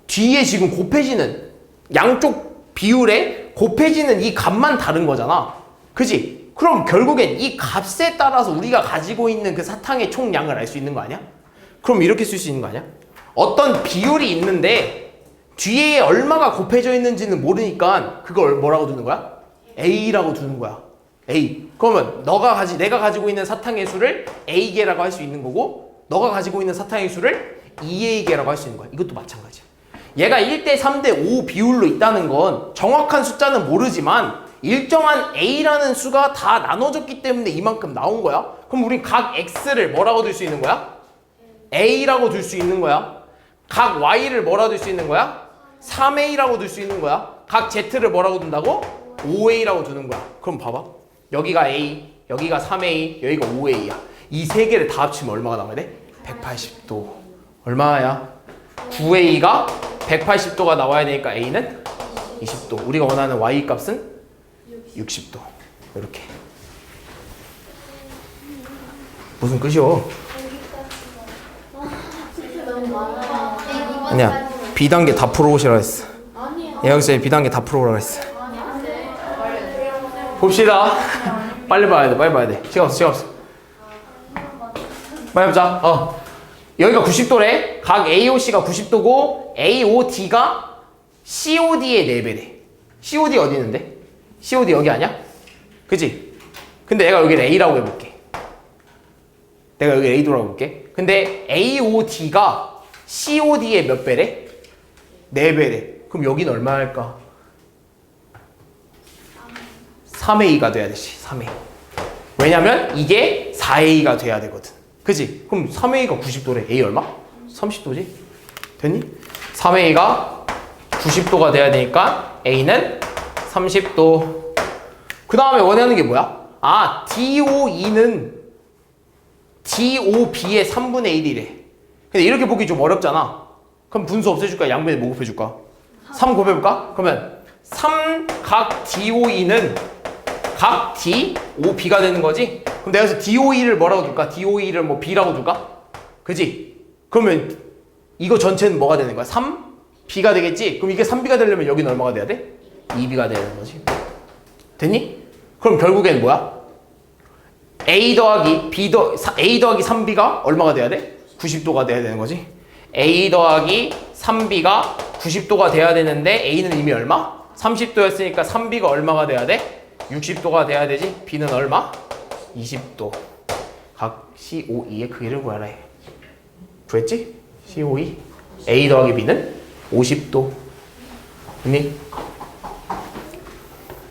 뒤에 지금 곱해지는 양쪽 비율에 곱해지는 이 값만 다른 거잖아. 그지? 그럼 결국엔 이 값에 따라서 우리가 가지고 있는 그 사탕의 총량을 알 수 있는 거 아니야? 그럼 이렇게 쓸 수 있는 거 아니야? 어떤 비율이 있는데 뒤에 얼마가 곱해져 있는지는 모르니까 그걸 뭐라고 두는 거야? A라고 두는 거야. A. 그러면 내가 가지고 있는 사탕의 수를 A개라고 할 수 있는 거고 너가 가지고 있는 사탕의 수를 2A개라고 할 수 있는 거야. 이것도 마찬가지야. 얘가 1대 3대 5 비율로 있다는 건 정확한 숫자는 모르지만 일정한 A라는 수가 다 나눠졌기 때문에 이만큼 나온 거야. 그럼 우린 각 X를 뭐라고 둘 수 있는 거야? A라고 둘 수 있는 거야. 각 Y를 뭐라고 둘 수 있는 거야? 3A라고 둘 수 있는 거야. 각 Z를 뭐라고 둔다고? 5A라고 두는 거야. 그럼 봐봐. 여기가 A, 여기가 3A, 여기가 5A야. 이 세 개를 다 합치면 얼마가 나와야 돼? 180도. 얼마야? 9A가 180도가 나와야 되니까 A는 20도. 우리가 원하는 Y 값은 60도. 이렇게. 무슨 끝이요? 아니야. B단계 다 풀어오시라 했어. 예영쌤이 B단계 다 풀어오라고 했어. 봅시다. 빨리 봐야 돼. 시간 없어. 빨리 보자. 여기가 90도래. 각 AOC가 90도고 AOD가 COD의 4배래. COD 어디 있는데? COD 여기 아니야? 그치? 근데 내가 여기를 A라고 해볼게. 내가 여기 A도라고 해볼게. 근데 AOD가 COD의 몇 배래? 4배래. 그럼 여기는 얼마 할까? 3A가 돼야 되지. 3A. 왜냐면 이게 4A가 돼야 되거든. 그치? 그럼 3A가 90도래. A 얼마? 30도지? 됐니? 3A가 90도가 돼야 되니까 A는 30도. 그 다음에 원하는 게 뭐야? 아, DOE는 DOB의 3분의 1이래. 근데 이렇게 보기 좀 어렵잖아. 그럼 분수 없애줄까? 양변에 뭐 곱해줄까? 3 곱해볼까? 그러면 3각 DOE는 각 DOB가 되는 거지? 그럼 내가 여기서 DOE를 뭐라고 둘까? DOE를 뭐 B라고 둘까? 그지? 그러면 이거 전체는 뭐가 되는 거야? 3B가 되겠지? 그럼 이게 3B가 되려면 여기는 얼마가 돼야 돼? 2B가 돼야 되는 거지. 됐니? 그럼 결국엔 뭐야? A 더하기 3B가 얼마가 돼야 돼? 90도가 돼야 되는 거지. A 더하기 3B가 90도가 돼야 되는데 A는 이미 얼마? 30도였으니까 3B가 얼마가 돼야 돼? 60도가 돼야 되지. B는 얼마? 20도. 각 COE의 크기를 구하라 해. 구했지? COE A 더하기 B는 50도. 됐니?